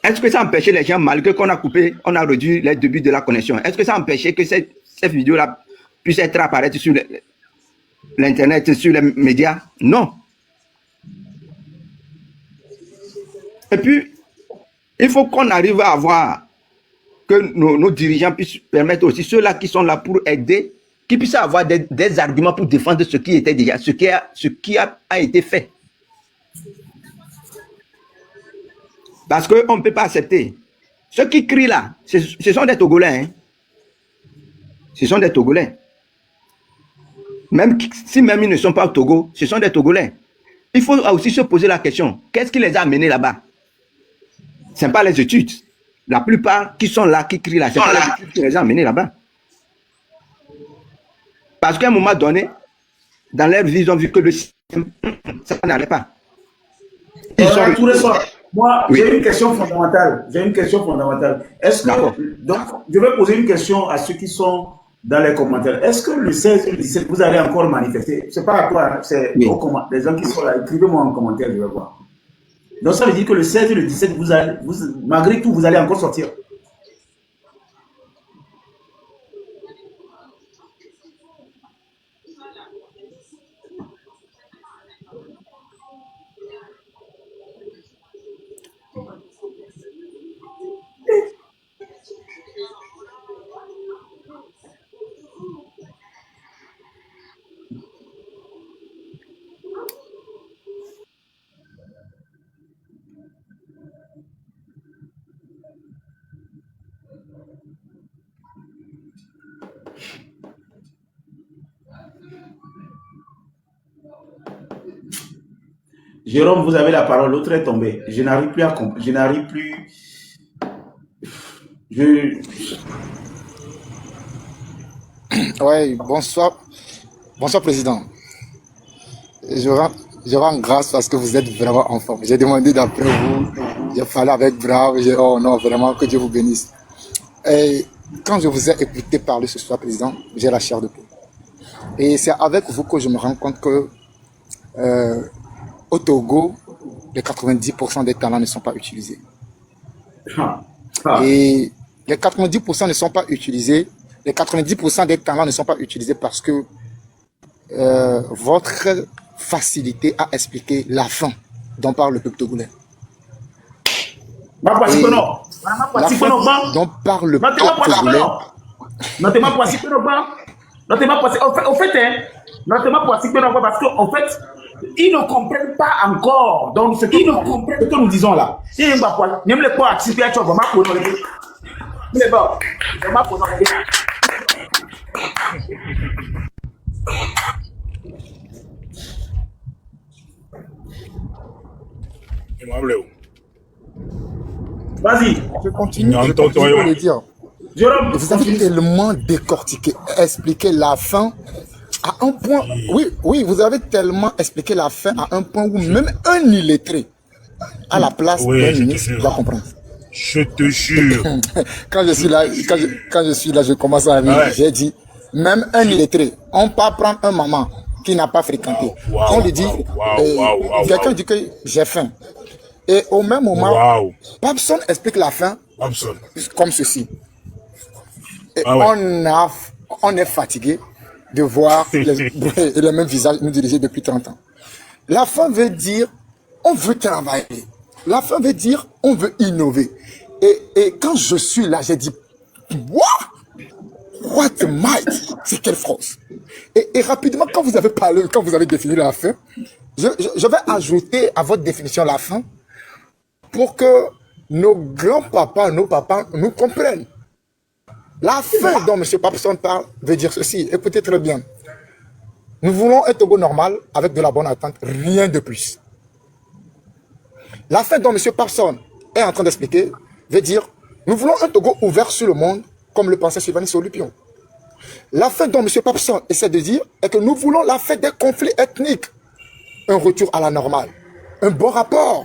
Est-ce que ça a empêché les gens, malgré qu'on a coupé, on a réduit les débuts de la connexion, est-ce que ça a empêché que ces vidéos-là puissent être apparaître sur l'Internet, sur les médias? Non. Et puis, il faut qu'on arrive à avoir que nos dirigeants puissent permettre aussi ceux-là qui sont là pour aider, qui puissent avoir des arguments pour défendre ce qui était déjà, ce qui a été fait. Parce qu'on ne peut pas accepter. Ceux qui crient là, ce sont des Togolais. Hein. Ce sont des Togolais. Même si même ils ne sont pas au Togo, ce sont des Togolais. Il faut aussi se poser la question, qu'est-ce qui les a amenés là-bas? Ce n'est pas les études. La plupart qui sont là, qui crient là, ce n'est pas les études qui les ont amenés là-bas. Parce qu'à un moment donné, dans leur vie, ils ont vu que le système, ça n'allait pas. Moi, oui. J'ai une question fondamentale. Est-ce que, donc, je vais poser une question à ceux qui sont dans les commentaires. Est-ce que le 16 et le 17, vous allez encore manifester? C'est pas à toi, c'est oui. Les gens qui sont là. Écrivez-moi en commentaire, je vais voir. Donc, ça veut dire que le 16 et le 17, malgré tout, vous allez encore sortir. Jérôme, vous avez la parole, l'autre est tombé. Je n'arrive plus à comprendre. Je n'arrive plus. Oui, bonsoir. Bonsoir, Président. Je rends grâce parce que vous êtes vraiment en forme. J'ai demandé d'après vous. J'ai parlé avec Brave. Oh non, vraiment, que Dieu vous bénisse. Et quand je vous ai écouté parler ce soir, Président, j'ai la chair de poule. Et c'est avec vous que je me rends compte que au Togo, les 90% des talents ne sont pas utilisés. Et les 90% ne sont pas utilisés. Les 90% des talents ne sont pas utilisés parce que votre facilité à expliquer la fin dont parle le peuple togolais. La fin dont parle le peuple togolais. Parce qu'en fait, ils ne comprennent pas encore. Donc, ce qu'ils ne comprennent ce que nous disons là. Vas-y. Je continue, Non, je continue toi, pour le dire. Jérôme, Vous avez tellement décortiqué, expliqué la fin à un point. Oui, oui, vous avez tellement expliqué la fin à un point où même un illettré à la place Oui, d'un je te ministre jure. doit comprendre. Je te jure. Quand je suis là, quand je suis là, je commence à rire. Ouais. J'ai dit, même un illettré, on peut prendre un maman qui n'a pas fréquenté. Waouh, On lui dit, waouh, quelqu'un waouh. dit que j'ai faim. Et au même moment, Waouh. personne explique la faim Absolument. comme ceci. Et Ah ouais. on est fatigué de voir les mêmes visages nous diriger depuis 30 ans. La faim veut dire, on veut travailler. La faim veut dire, on veut innover. Et quand je suis là, j'ai dit, what the might? C'est quelle phrase? Et rapidement, quand vous avez parlé, quand vous avez défini la faim, je vais ajouter à votre définition la faim pour que nos grands-papas, nos papas nous comprennent. La fin dont M. Papson parle veut dire ceci. Écoutez très bien. Nous voulons un Togo normal avec de la bonne attente, rien de plus. La fin dont M. Papson est en train d'expliquer veut dire nous voulons un Togo ouvert sur le monde comme le pensait Sylvain Solupion. La fin dont M. Papson essaie de dire est que nous voulons la fin des conflits ethniques, un retour à la normale, un bon rapport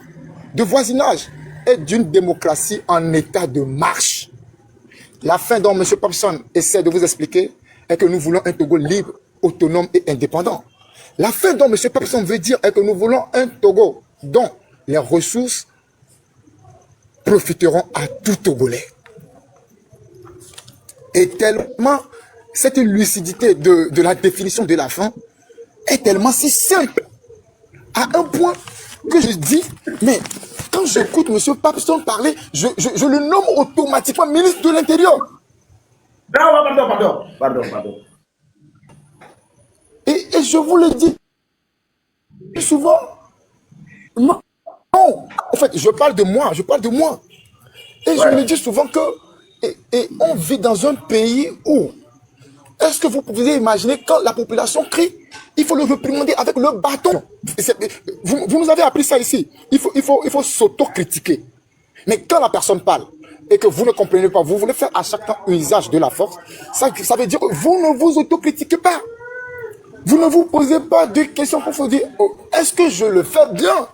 de voisinage et d'une démocratie en état de marche. La fin dont M. Papson essaie de vous expliquer est que nous voulons un Togo libre, autonome et indépendant. La fin dont M. Papson veut dire est que nous voulons un Togo dont les ressources profiteront à tout Togolais. Et tellement, cette lucidité de la définition de la fin est tellement si simple, à un point que je dis, mais quand j'écoute M. Papson parler, je le nomme automatiquement ministre de l'Intérieur. Non, pardon. Et je vous le dis souvent, non, en fait, je parle de moi. Et je me dis souvent que, et on vit dans un pays où, est-ce que vous pouvez imaginer quand la population crie, il faut le réprimander avec le bâton. Vous nous avez appris ça ici. Il faut s'auto-critiquer. Mais quand la personne parle et que vous ne comprenez pas, vous voulez faire à chaque temps un usage de la force, ça veut dire que vous ne vous autocritiquez pas. Vous ne vous posez pas de questions pour vous dire, oh, est-ce que je le fais bien?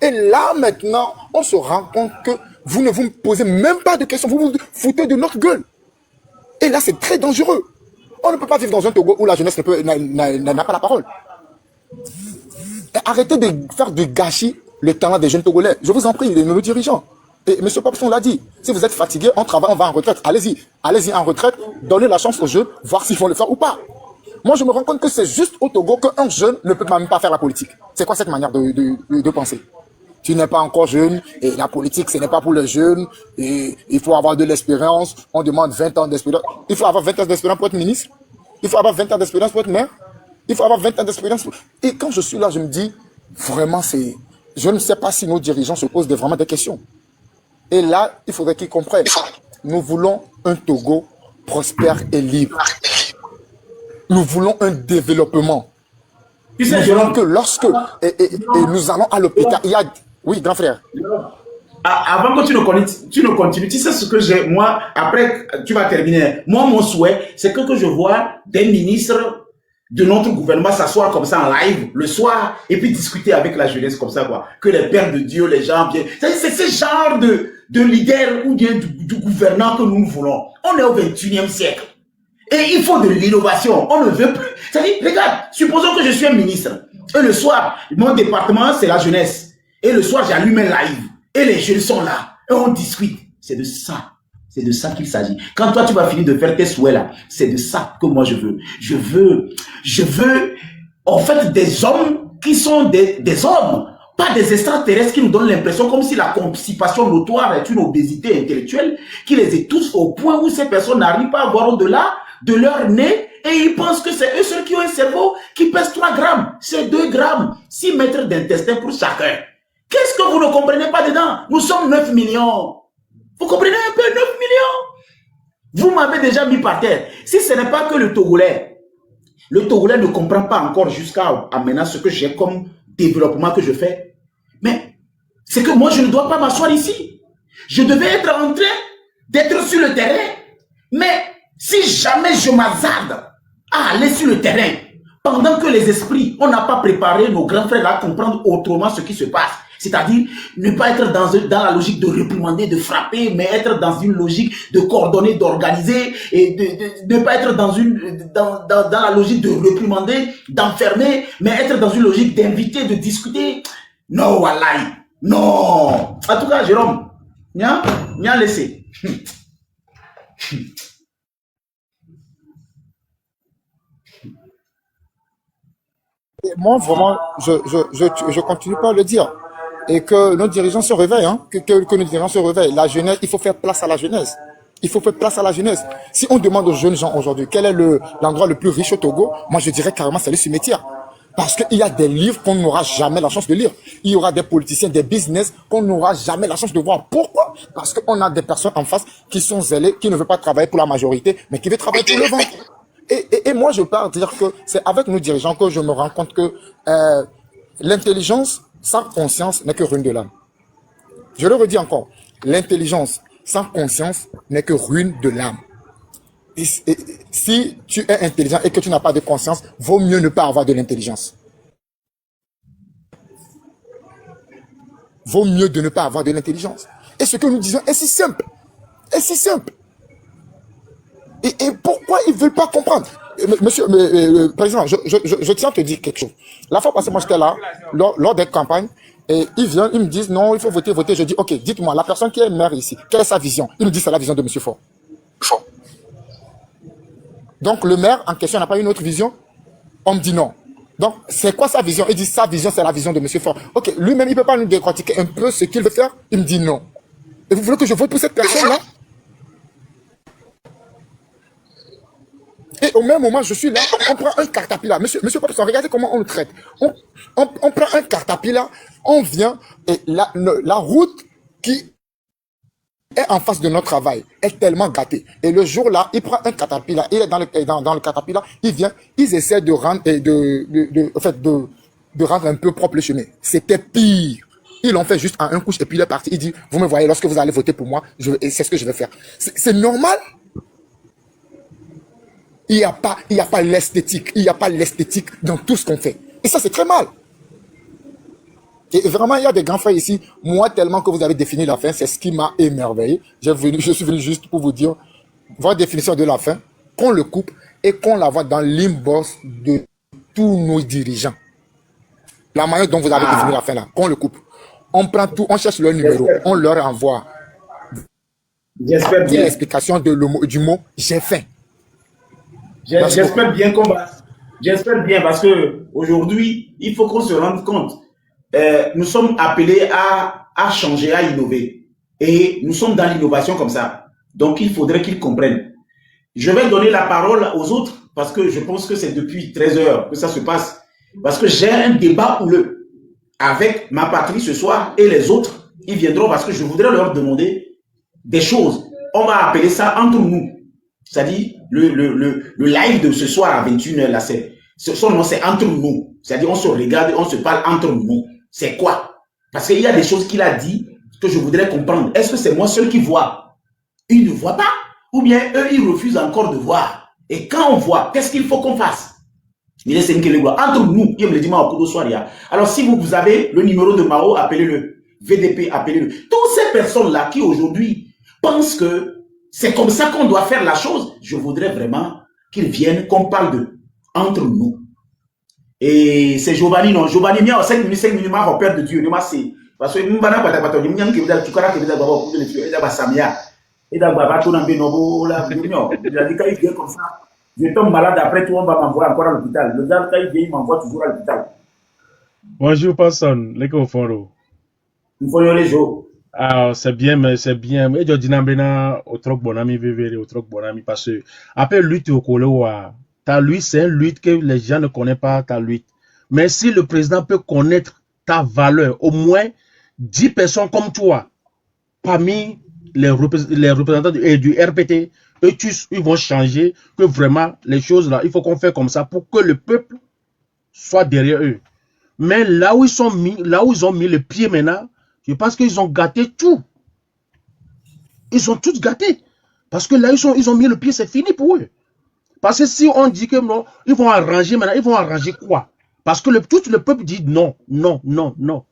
Et là, maintenant, on se rend compte que vous ne vous posez même pas de questions, vous vous foutez de notre gueule. Et là, c'est très dangereux. On ne peut pas vivre dans un Togo où la jeunesse n'a pas la parole. Et arrêtez de faire du gâchis le talent des jeunes Togolais. Je vous en prie, nos dirigeants. Et M. Papson l'a dit, si vous êtes fatigué, on travaille, on va en retraite. Allez-y en retraite, donnez la chance aux jeunes, voir s'ils vont le faire ou pas. Moi, je me rends compte que c'est juste au Togo qu'un jeune ne peut même pas faire la politique. C'est quoi cette manière de penser? Tu n'es pas encore jeune, et la politique, ce n'est pas pour les jeunes, et il faut avoir de l'expérience, on demande 20 ans d'expérience. Il faut avoir 20 ans d'expérience pour être ministre, il faut avoir 20 ans d'expérience pour être maire, il faut avoir 20 ans d'expérience pour... Et quand je suis là, je me dis, vraiment, c'est... Je ne sais pas si nos dirigeants se posent vraiment des questions. Et là, il faudrait qu'ils comprennent. Nous voulons un Togo prospère et libre. Nous voulons un développement. Tu sais, Nous voulons que lorsque... Et nous allons à l'hôpital, il y a... Oui, grand frère. Avant que tu ne continues, tu sais ce que j'ai, moi, après, tu vas terminer. Moi, mon souhait, c'est que je vois des ministres de notre gouvernement s'asseoir comme ça en live le soir et puis discuter avec la jeunesse comme ça, quoi. Que les pères de Dieu, les gens viennent. C'est ce genre de leader ou bien du gouvernant que nous voulons. On est au 21e siècle. Et il faut de l'innovation. On ne veut plus. C'est-à-dire, regarde, supposons que je suis un ministre. Et le soir, mon département, c'est la jeunesse. Et le soir, j'allume un live. Et les jeunes sont là. Et on discute. C'est de ça. C'est de ça qu'il s'agit. Quand toi, tu vas finir de faire tes souhaits là, c'est de ça que moi je veux. Je veux, en fait, des hommes qui sont des hommes. Pas des extraterrestres qui nous donnent l'impression comme si la constipation notoire est une obésité intellectuelle qui les étouffe au point où ces personnes n'arrivent pas à voir au-delà de leur nez et ils pensent que c'est eux ceux qui ont un cerveau qui pèse 3 grammes. C'est 2 grammes. 6 mètres d'intestin pour chacun. Qu'est-ce que vous ne comprenez pas dedans? Nous sommes 9 millions. Vous comprenez un peu 9 millions? Vous m'avez déjà mis par terre. Si ce n'est pas que le Togolais ne comprend pas encore jusqu'à maintenant ce que j'ai comme développement que je fais. Mais c'est que moi, je ne dois pas m'asseoir ici. Je devais être en train d'être sur le terrain. Mais si jamais je m'hazarde à aller sur le terrain, pendant que les esprits, on n'a pas préparé nos grands frères à comprendre autrement ce qui se passe, c'est-à-dire ne pas être dans la logique de réprimander, de frapper, mais être dans une logique de coordonner, d'organiser, et de ne pas être dans la logique de réprimander, d'enfermer, mais être dans une logique d'inviter, de discuter. Non, wallahi, non. En tout cas, Jérôme, nya laissé. Et moi, vraiment, je continue pas à le dire. Et que nos dirigeants se réveillent, hein, que nos dirigeants se réveillent. La jeunesse, il faut faire place à la jeunesse. Il faut faire place à la jeunesse. Si on demande aux jeunes gens aujourd'hui quel est l'endroit le plus riche au Togo, moi je dirais carrément c'est le cimetière. Parce qu'il y a des livres qu'on n'aura jamais la chance de lire. Il y aura des politiciens, des business qu'on n'aura jamais la chance de voir. Pourquoi? Parce qu'on a des personnes en face qui sont zélées, qui ne veulent pas travailler pour la majorité, mais qui veulent travailler pour le ventre. Et moi, je pars dire que c'est avec nos dirigeants que je me rends compte que l'intelligence sans conscience n'est que ruine de l'âme. Je le redis encore, l'intelligence sans conscience n'est que ruine de l'âme. Et si tu es intelligent et que tu n'as pas de conscience, vaut mieux ne pas avoir de l'intelligence. Vaut mieux de ne pas avoir de l'intelligence. Et ce que nous disons est si simple. Est si simple. Et pourquoi ils ne veulent pas comprendre? Monsieur, président, je tiens à te dire quelque chose. La fois passée, moi j'étais là, lors des campagnes, et ils viennent, ils me disent, non, il faut voter, voter. Je dis, ok, dites-moi, la personne qui est maire ici, quelle est sa vision? Il me dit, c'est la vision de monsieur Faure. Donc le maire en question n'a pas une autre vision? On me dit non. Donc c'est quoi sa vision? Il dit, sa vision, c'est la vision de monsieur Faure. Ok, lui-même, il ne peut pas nous décortiquer un peu ce qu'il veut faire? Il me dit non. Et vous voulez que je vote pour cette personne-là? Et au même moment, je suis là, on prend un cartapillar. Monsieur Popson, regardez comment on le traite. On prend un cartapillar, on vient, et la route qui est en face de notre travail est tellement gâtée. Et le jour-là, il prend un cartapillar, il est dans le cartapillar, il vient, ils essaient de rendre, de rendre un peu propre le chemin. C'était pire. Ils l'ont fait juste en un couche et puis il est parti. Il dit, vous me voyez, lorsque vous allez voter pour moi, c'est ce que je vais faire. C'est normal. Il n'y a pas l'esthétique. Il n'y a pas l'esthétique dans tout ce qu'on fait. Et ça, c'est très mal. Et vraiment, il y a des grands frères ici. Moi, tellement que vous avez défini la fin, c'est ce qui m'a émerveillé. Je suis venu juste pour vous dire, votre définition de la fin, qu'on le coupe et qu'on la voit dans l'inbox de tous nos dirigeants. La manière dont vous avez défini la fin là, qu'on le coupe. On prend tout, on cherche leur numéro, on leur envoie. J'espère bien. L'explication du mot « j'ai faim ». J'espère bien qu'on va. J'espère bien parce que aujourd'hui, il faut qu'on se rende compte. Nous sommes appelés à changer, à innover. Et nous sommes dans l'innovation comme ça. Donc, il faudrait qu'ils comprennent. Je vais donner la parole aux autres parce que je pense que c'est depuis 13 heures que ça se passe. Parce que j'ai un débat houleux avec ma patrie ce soir et les autres. Ils viendront parce que je voudrais leur demander des choses. On va appeler ça entre nous. C'est-à-dire, le live de ce soir à 21h, là, son nom, c'est entre nous. C'est-à-dire, on se regarde, on se parle entre nous. C'est quoi? Parce qu'il y a des choses qu'il a dit que je voudrais comprendre. Est-ce que c'est moi seul qui vois? Ils ne voient pas. Ou bien, eux, ils refusent encore de voir. Et quand on voit, qu'est-ce qu'il faut qu'on fasse? Entre nous, il me le dit au cours du soir. Alors, si vous avez le numéro de Mao, appelez-le. VDP, appelez-le. Toutes ces personnes-là qui aujourd'hui pensent que c'est comme ça qu'on doit faire la chose. Je voudrais vraiment qu'ils viennent, qu'on parle de entre nous. Et c'est Giovanni, non. Giovanni, il y a 5 minutes, ma père de Dieu, c'est. Parce que nous, je tombe malade après tout, on va m'envoyer encore à l'hôpital. Le gars, quand il vient, il m'envoie toujours à l'hôpital. Bonjour, personne. Les gars, Il faut y aller les jours. Ah, c'est bien, mais c'est bien. Et je dis, au truc bon ami, au truc bon ami, parce que après lutte au Koloa, ta lutte, c'est une lutte que les gens ne connaissent pas, ta lutte. Mais si le président peut connaître ta valeur, au moins 10 personnes comme toi, parmi les représentants du RPT, eux, ils vont changer, que vraiment, les choses là, il faut qu'on fasse comme ça pour que le peuple soit derrière eux. Mais là où ils ont mis le pied maintenant, je pense qu'ils ont gâté tout. ils sont tous gâtés. Parce que là, ils ont mis le pied, c'est fini pour eux. Parce que si on dit que non, ils vont arranger maintenant, ils vont arranger quoi? Parce que tout le peuple dit non, non, non, non.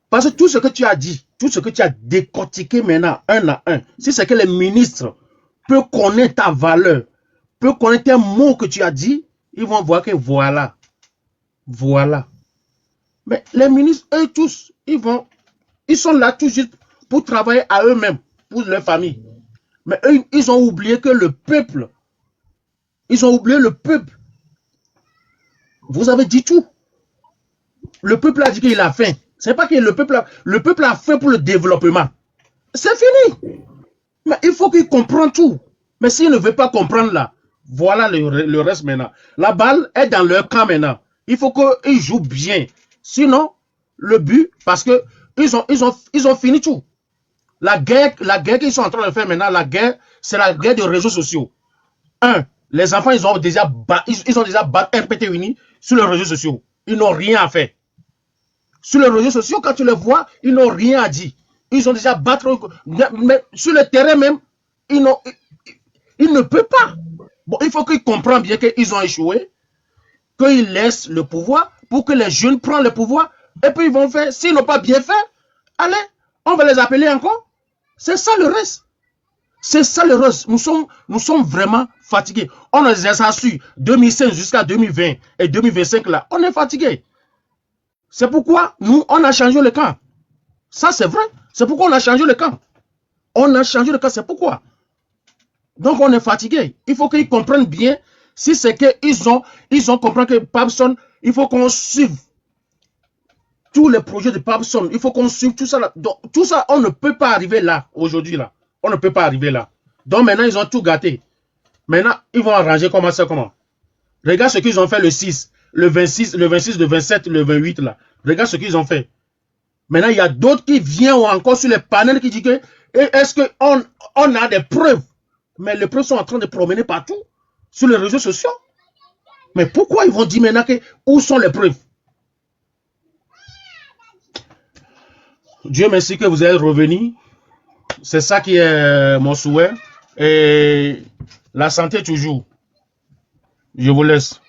Parce que tout ce que tu as dit, tout ce que tu as décortiqué maintenant, un à un, si c'est que les ministres peuvent connaître ta valeur, peuvent connaître un mot que tu as dit, ils vont voir que voilà. Voilà. Mais les ministres, eux tous, ils sont là tout juste pour travailler à eux-mêmes, pour leur famille. Mais eux, ils ont oublié que le peuple, ils ont oublié le peuple. Vous avez dit tout. Le peuple a dit qu'il a faim. C'est pas que le peuple a faim pour le développement. C'est fini. Mais il faut qu'il comprenne tout. Mais s'il ne veut pas comprendre là, voilà le reste maintenant. La balle est dans leur camp maintenant. Il faut qu'ils jouent bien. Sinon, le but, parce que ils ont fini tout. La guerre qu'ils sont en train de faire maintenant, la guerre, c'est la guerre des réseaux sociaux. Les enfants, ils ont déjà battu RPT Uni sur les réseaux sociaux. Ils n'ont rien à faire. Sur les réseaux sociaux, quand tu les vois, ils n'ont rien à dire. Ils ont déjà battu. Mais sur le terrain même, ils ne peuvent pas. Bon, il faut qu'ils comprennent bien qu'ils ont échoué, qu'ils laissent le pouvoir pour que les jeunes prennent le pouvoir. Et puis ils vont faire, s'ils n'ont pas bien fait, allez, on va les appeler encore. C'est ça le reste. C'est ça le reste. Nous sommes vraiment fatigués. On a déjà su 2005 jusqu'à 2020 et 2025 là. On est fatigués. C'est pourquoi nous, on a changé le camp. Ça, c'est vrai. C'est pourquoi on a changé le camp. On a changé le camp, c'est pourquoi. Donc, on est fatigué. Il faut qu'ils comprennent bien. Si c'est qu'ils ont compris que Papson, il faut qu'on suive tous les projets de Papson. Il faut qu'on suive tout ça là. Donc, tout ça, on ne peut pas arriver là, aujourd'hui là. On ne peut pas arriver là. Donc, maintenant, ils ont tout gâté. Maintenant, ils vont arranger comment ça, comment. Regarde ce qu'ils ont fait le 6, le 26, le 26, le 27, le 28 là. Regarde ce qu'ils ont fait. Maintenant, il y a d'autres qui viennent encore sur les panels qui disent que est-ce qu'on a des preuves? Mais les preuves sont en train de promener partout sur les réseaux sociaux. Mais pourquoi ils vont dire maintenant que où sont les preuves? Dieu merci que vous êtes revenus. C'est ça qui est mon souhait. Et la santé toujours. Je vous laisse.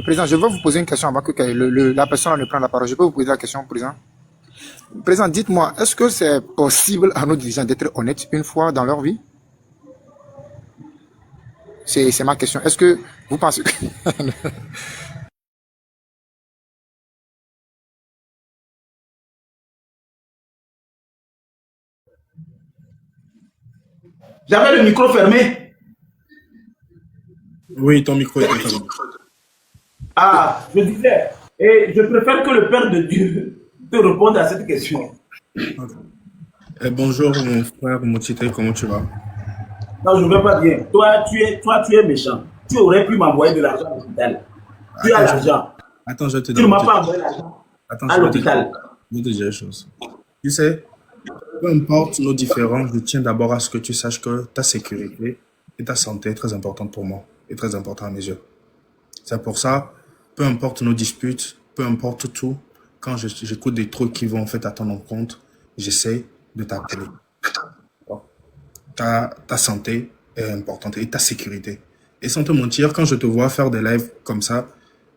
Président, je veux vous poser une question avant que la personne ne prenne la parole. Je peux vous poser la question, Président? Président, dites-moi, est-ce que c'est possible à nos dirigeants d'être honnêtes une fois dans leur vie? C'est ma question. Est-ce que vous pensez que... J'avais le micro fermé. Oui, ton micro est fermé. Ah, je disais, et je préfère que le Père de Dieu te réponde à cette question. Bonjour mon frère Moutite, comment tu vas? Non, je ne vais pas bien. Toi, tu es méchant. Tu aurais pu m'envoyer de l'argent à l'hôpital. Tu as l'argent. Attends, je vais te Tu ne m'as pas envoyé l'argent à l'hôpital. Je vais te dire une chose. Tu sais, peu importe nos différends, je tiens d'abord à ce que tu saches que ta sécurité et ta santé est très importante pour moi et très importante à mes yeux. C'est pour ça, peu importe nos disputes, peu importe tout, quand j'écoute des trucs qui vont en fait à ton encontre, j'essaie de t'appeler. Ta santé est importante et ta sécurité. Et sans te mentir, quand je te vois faire des lives comme ça,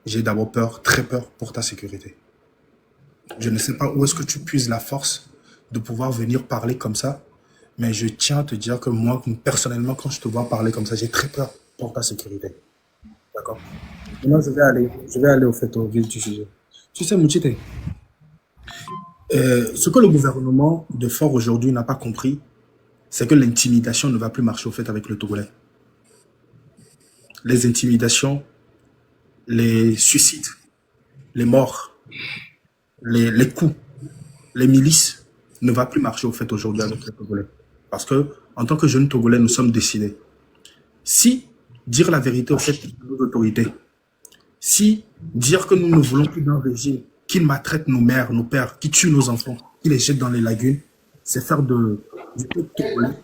j'ai d'abord peur, très peur pour ta sécurité. Je ne sais pas où est-ce que tu puises la force de pouvoir venir parler comme ça, mais je tiens à te dire que moi, personnellement, quand je te vois parler comme ça, j'ai très peur pour ta sécurité. D'accord? Maintenant, je vais aller au vif du sujet. Tu sais, Moutite, ce que le gouvernement de Fort aujourd'hui n'a pas compris, c'est que l'intimidation ne va plus marcher au fait avec le Togolais. Les intimidations, les suicides, les morts, les coups, les milices ne va plus marcher au fait aujourd'hui avec les Togolais. Parce que, en tant que jeunes Togolais, nous sommes décidés. Si dire la vérité au fait de nos autorités, si dire que nous ne voulons plus d'un régime qui maltraite nos mères, nos pères, qui tue nos enfants, qui les jette dans les lagunes, c'est faire du peuple togolais.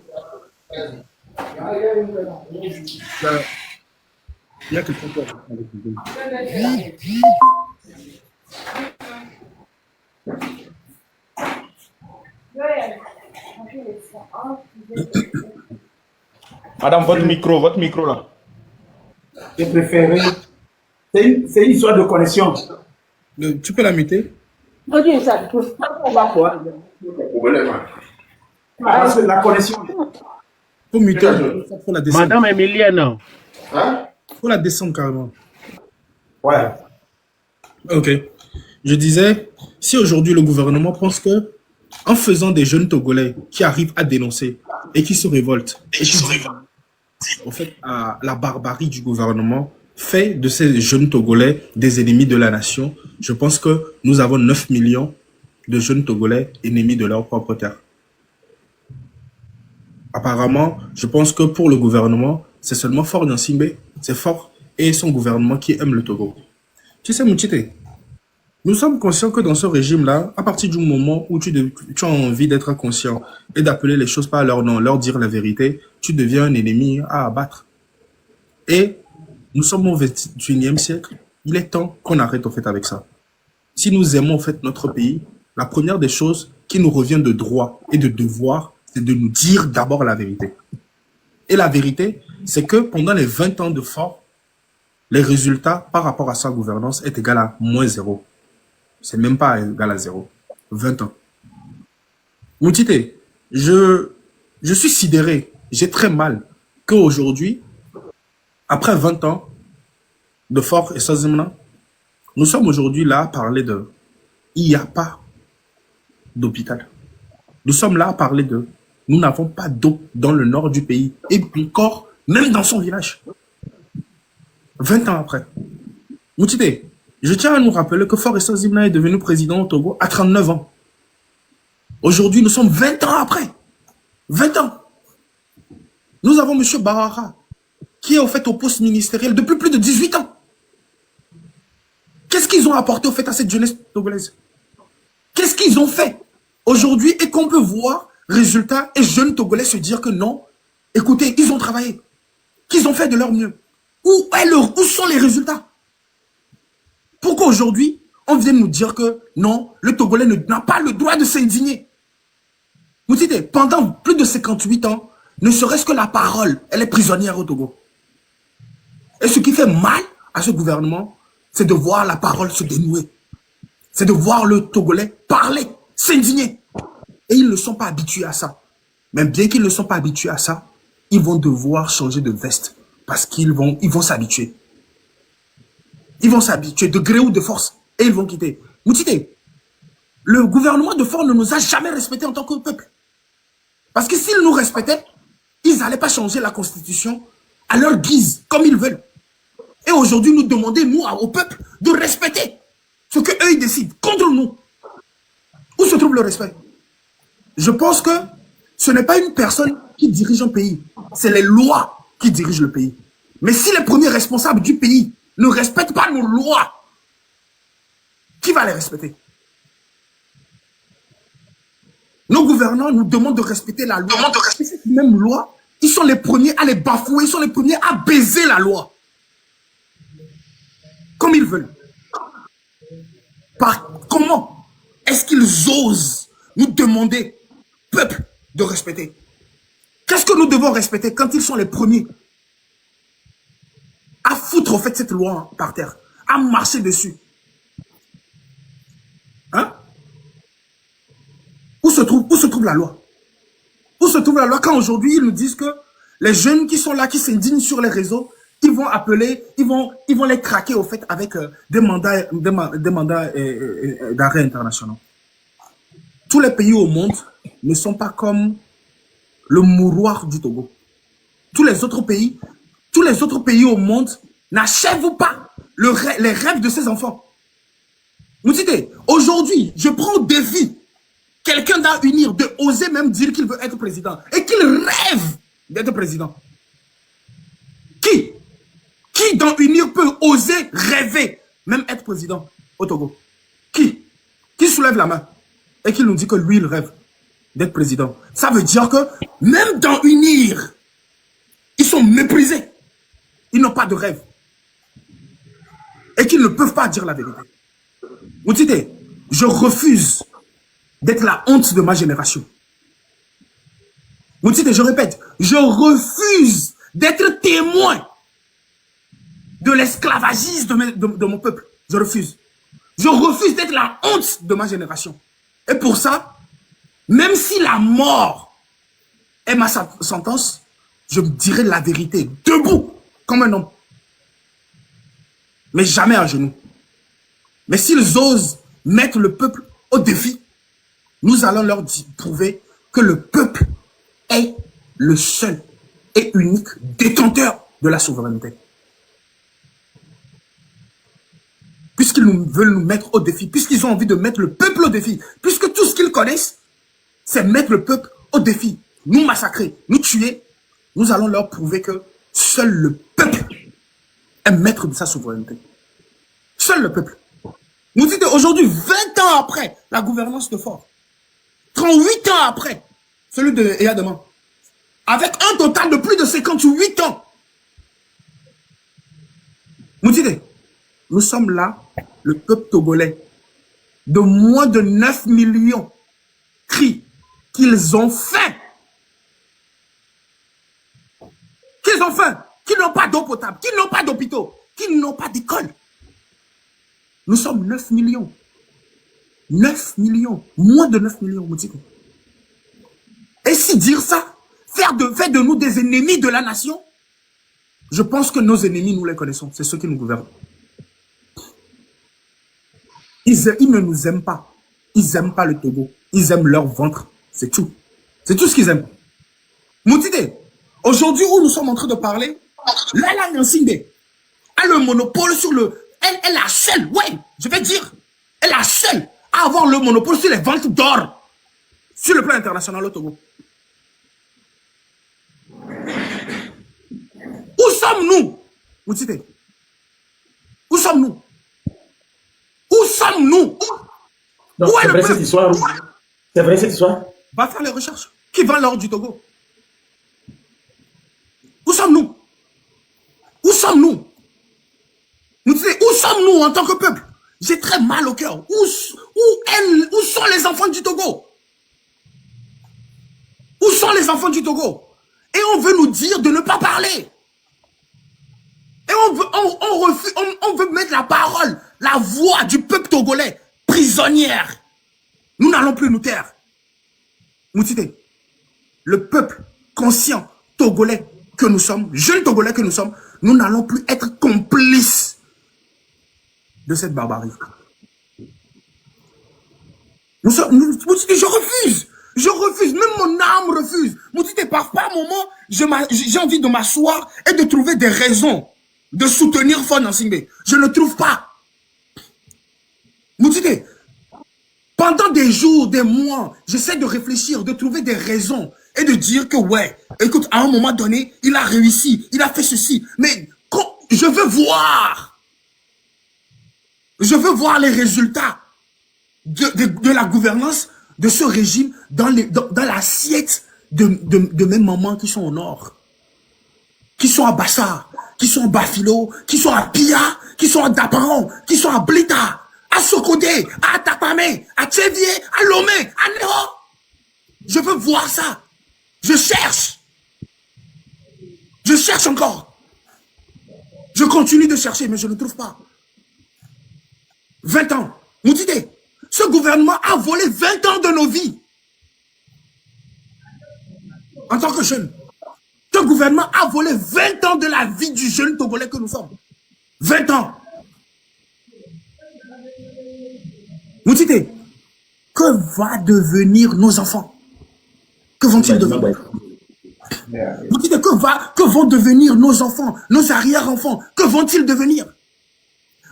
Il y a quelqu'un qui a avec Madame, votre micro là. J'ai préféré. C'est une histoire de connexion. Tu peux la muter? Parce que la connexion. Faut muter. Faut la descendre. Madame Emilienne. Faut la descendre carrément. Ouais. Ok. Je disais, si aujourd'hui le gouvernement pense que, en faisant des jeunes Togolais qui arrivent à dénoncer et qui se révoltent, en fait, à la barbarie du gouvernement, fait de ces jeunes Togolais des ennemis de la nation, je pense que nous avons 9 millions de jeunes Togolais ennemis de leur propre terre. Apparemment, je pense que pour le gouvernement, c'est seulement Faure Gnassingbé, c'est Faure et son gouvernement qui aiment le Togo. Tu sais, Moutchité, nous sommes conscients que dans ce régime-là, à partir du moment où tu as envie d'être conscient et d'appeler les choses par leur nom, leur dire la vérité, tu deviens un ennemi à abattre. Et nous sommes au XXIe siècle. Il est temps qu'on arrête au fait avec ça. Si nous aimons au fait notre pays, la première des choses qui nous revient de droit et de devoir, c'est de nous dire d'abord la vérité. Et la vérité, c'est que pendant les 20 ans de Faure, les résultats par rapport à sa gouvernance est égal à -0. C'est même pas égal à 0. 20 ans. Moutité, je suis sidéré. J'ai très mal qu'aujourd'hui, après 20 ans de Faure et Sazimna, nous sommes aujourd'hui là à parler de... Il n'y a pas d'hôpital. Nous sommes là à parler de... Nous n'avons pas d'eau dans le nord du pays. Et encore, même dans son village. 20 ans après. Moutité, je tiens à nous rappeler que Faure Gnassingbé est devenu président au Togo à 39 ans. Aujourd'hui, nous sommes 20 ans après. 20 ans. Nous avons M. Barara, qui est au fait au poste ministériel depuis plus de 18 ans. Qu'est-ce qu'ils ont apporté au fait à cette jeunesse togolaise? Qu'est-ce qu'ils ont fait aujourd'hui et qu'on peut voir, résultat, et jeunes Togolais se dire que non, écoutez, ils ont travaillé, qu'ils ont fait de leur mieux. Où sont les résultats? Pourquoi aujourd'hui, on vient nous dire que non, le Togolais n'a pas le droit de s'indigner? Vous dites, pendant plus de 58 ans, ne serait-ce que la parole, elle est prisonnière au Togo. Et ce qui fait mal à ce gouvernement, c'est de voir la parole se dénouer. C'est de voir le Togolais parler, s'indigner. Et ils ne sont pas habitués à ça. Mais bien qu'ils ne sont pas habitués à ça, ils vont devoir changer de veste. Parce qu'ils vont s'habituer. Ils vont s'habituer de gré ou de force. Et ils vont quitter. Moutité, le gouvernement de Faure ne nous a jamais respectés en tant que peuple. Parce que s'ils nous respectaient, ils n'allaient pas changer la constitution à leur guise, comme ils veulent. Et aujourd'hui, nous demandons, nous, au peuple, de respecter ce qu'eux, ils décident contre nous. Où se trouve le respect? Je pense que ce n'est pas une personne qui dirige un pays. C'est les lois qui dirigent le pays. Mais si les premiers responsables du pays ne respectent pas nos lois, qui va les respecter? Nos gouvernants nous demandent de respecter la loi. Et cette même loi, ils sont les premiers à les bafouer, ils sont les premiers à baiser la loi. Comme ils veulent. Comment est-ce qu'ils osent nous demander, peuple, de respecter? Qu'est-ce que nous devons respecter quand ils sont les premiers à foutre en fait cette loi par terre, à marcher dessus? Hein? Où se trouve la loi? Où se trouve la loi quand aujourd'hui ils nous disent que les jeunes qui sont là, qui s'indignent sur les réseaux, ils vont appeler, ils vont les craquer au fait avec des mandats d'arrêt internationaux. Tous les pays au monde ne sont pas comme le mouroir du Togo. Tous les autres pays au monde n'achèvent pas les rêves de ces enfants. Vous dites, aujourd'hui, je prends au défi quelqu'un d'unir, de oser même dire qu'il veut être président et qu'il rêve d'être président. Qui dans unir peut oser rêver même être président au Togo? Qui soulève la main et qui nous dit que lui, il rêve d'être président? Ça veut dire que même dans unir, ils sont méprisés. Ils n'ont pas de rêve. Et qu'ils ne peuvent pas dire la vérité. Vous dites, je refuse d'être la honte de ma génération. Moutite, je répète, je refuse d'être témoin de l'esclavagisme de mon peuple. Je refuse. Je refuse d'être la honte de ma génération. Et pour ça, même si la mort est ma sentence, je me dirai la vérité, debout, comme un homme. Mais jamais à genoux. Mais s'ils osent mettre le peuple au défi, nous allons leur prouver que le peuple est le seul et unique détenteur de la souveraineté. Puisqu'ils veulent nous mettre au défi, puisqu'ils ont envie de mettre le peuple au défi, puisque tout ce qu'ils connaissent, c'est mettre le peuple au défi, nous massacrer, nous tuer, nous allons leur prouver que seul le peuple est maître de sa souveraineté. Seul le peuple. Nous dites aujourd'hui, 20 ans après la gouvernance de Faure, 38 ans après celui de Eyadema, avec un total de plus de 58 ans, nous dites, nous sommes là, le peuple togolais, de moins de 9 millions, crient qu'ils ont faim. Qu'ils ont faim, qu'ils n'ont pas d'eau potable, qu'ils n'ont pas d'hôpitaux, qu'ils n'ont pas d'école. Nous sommes 9 millions. 9 millions, moins de 9 millions, vous dites. Et si dire ça, faire de nous des ennemis de la nation, je pense que nos ennemis, nous les connaissons, c'est ceux qui nous gouvernent. Ils ne nous aiment pas. Ils n'aiment pas le Togo. Ils aiment leur ventre. C'est tout. C'est tout ce qu'ils aiment. Moutide, aujourd'hui où nous sommes en train de parler, Lala Nyansingbe a le monopole sur le... Elle est la seule, ouais, je vais dire, elle est la seule à avoir le monopole sur les ventes d'or sur le plan international au Togo. Où sommes-nous, Moutide? Où sommes-nous? Où sommes-nous? Non, où est c'est le vrai peuple? cette histoire. C'est vrai cette histoire. Va faire les recherches. Qui vend l'or du Togo? Où sommes-nous? Où sommes-nous? Nous disons, où sommes-nous en tant que peuple? J'ai très mal au cœur. Où sont les enfants du Togo? Où sont les enfants du Togo? Et on veut nous dire de ne pas parler. Et on veut mettre la parole, la voix du peuple togolais prisonnière. Nous n'allons plus nous taire. Moutité, le peuple conscient togolais que nous sommes, jeunes togolais que nous sommes, nous n'allons plus être complices de cette barbarie. Moutité, je refuse. Je refuse. Même mon âme refuse. Moutité, par moment, j'ai envie de m'asseoir et de trouver des raisons de soutenir Faure Gnassingbé. Je ne trouve pas. Moutité, pendant des jours, des mois, j'essaie de réfléchir, de trouver des raisons et de dire que ouais, écoute, à un moment donné, il a réussi, il a fait ceci. Mais je veux voir les résultats de la gouvernance de ce régime dans l'assiette de mes mamans qui sont au nord, qui sont à Bassa, qui sont à Bafilo, qui sont à Pia, qui sont à Daparon, qui sont à Blita, à Sokodé, à Tapamé, à Tchevier, à Lomé, à Néo. Je veux voir ça. Je cherche. Je cherche encore. Je continue de chercher, mais je ne trouve pas. 20 ans. Moutide, ce gouvernement a volé 20 ans de nos vies. En tant que jeune. Ce gouvernement a volé 20 ans de la vie du jeune Togolais que nous sommes. 20 ans. Moutide, que va devenir nos enfants? Que vont-ils devenir? Moutide, que vont devenir nos enfants, nos arrière-enfants? Que vont-ils devenir?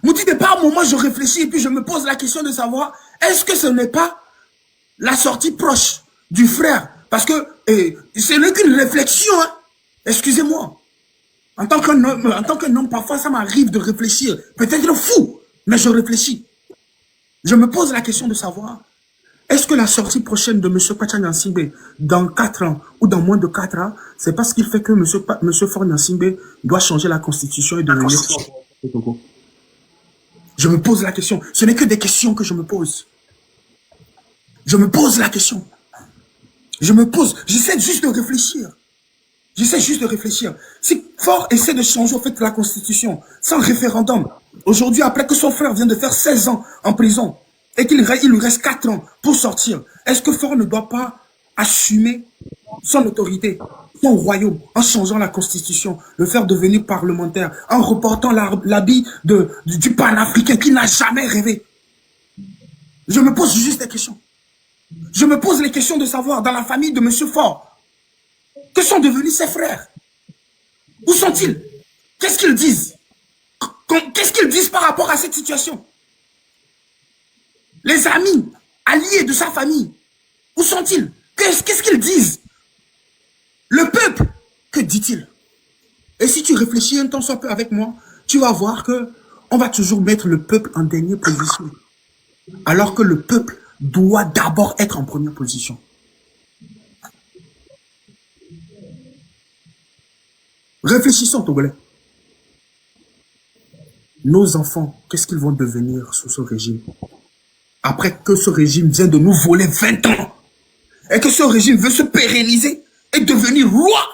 Moutide, par un moment, je réfléchis et puis je me pose la question de savoir, est-ce que ce n'est pas la sortie proche du frère? Parce que ce n'est qu'une réflexion, hein? Excusez-moi. En tant qu'un homme, parfois ça m'arrive de réfléchir. Peut-être fou, mais je réfléchis. Je me pose la question de savoir, est-ce que la sortie prochaine de M. Pacha Gnassingbé, dans 4 ans ou dans moins de 4 ans, c'est parce qu'il fait que M. Faure Gnassingbé doit changer la constitution et devenir au Togo? Je me pose la question. Ce n'est que des questions que je me pose. Je me pose la question. Je me pose, j'essaie juste de réfléchir. J'essaie juste de réfléchir. Si Faure essaie de changer, en fait, la Constitution, sans référendum, aujourd'hui, après que son frère vient de faire 16 ans en prison, et qu'il lui reste 4 ans pour sortir, est-ce que Faure ne doit pas assumer son autorité, son royaume, en changeant la Constitution, le faire devenir parlementaire, en reportant l'habit du panafricain qui n'a jamais rêvé? Je me pose juste des questions. Je me pose les questions de savoir, dans la famille de M. Faure, que sont devenus ses frères? Où sont-ils? Qu'est-ce qu'ils disent? Qu'est-ce qu'ils disent par rapport à cette situation? Les amis, alliés de sa famille, où sont-ils? Qu'est-ce qu'ils disent? Le peuple, que dit-il? Et si tu réfléchis un temps soit peu avec moi, tu vas voir que on va toujours mettre le peuple en dernière position. Alors que le peuple doit d'abord être en première position. Réfléchissons, Togolais. Nos enfants, qu'est-ce qu'ils vont devenir sous ce régime? Après que ce régime vient de nous voler 20 ans, et que ce régime veut se pérenniser et devenir roi.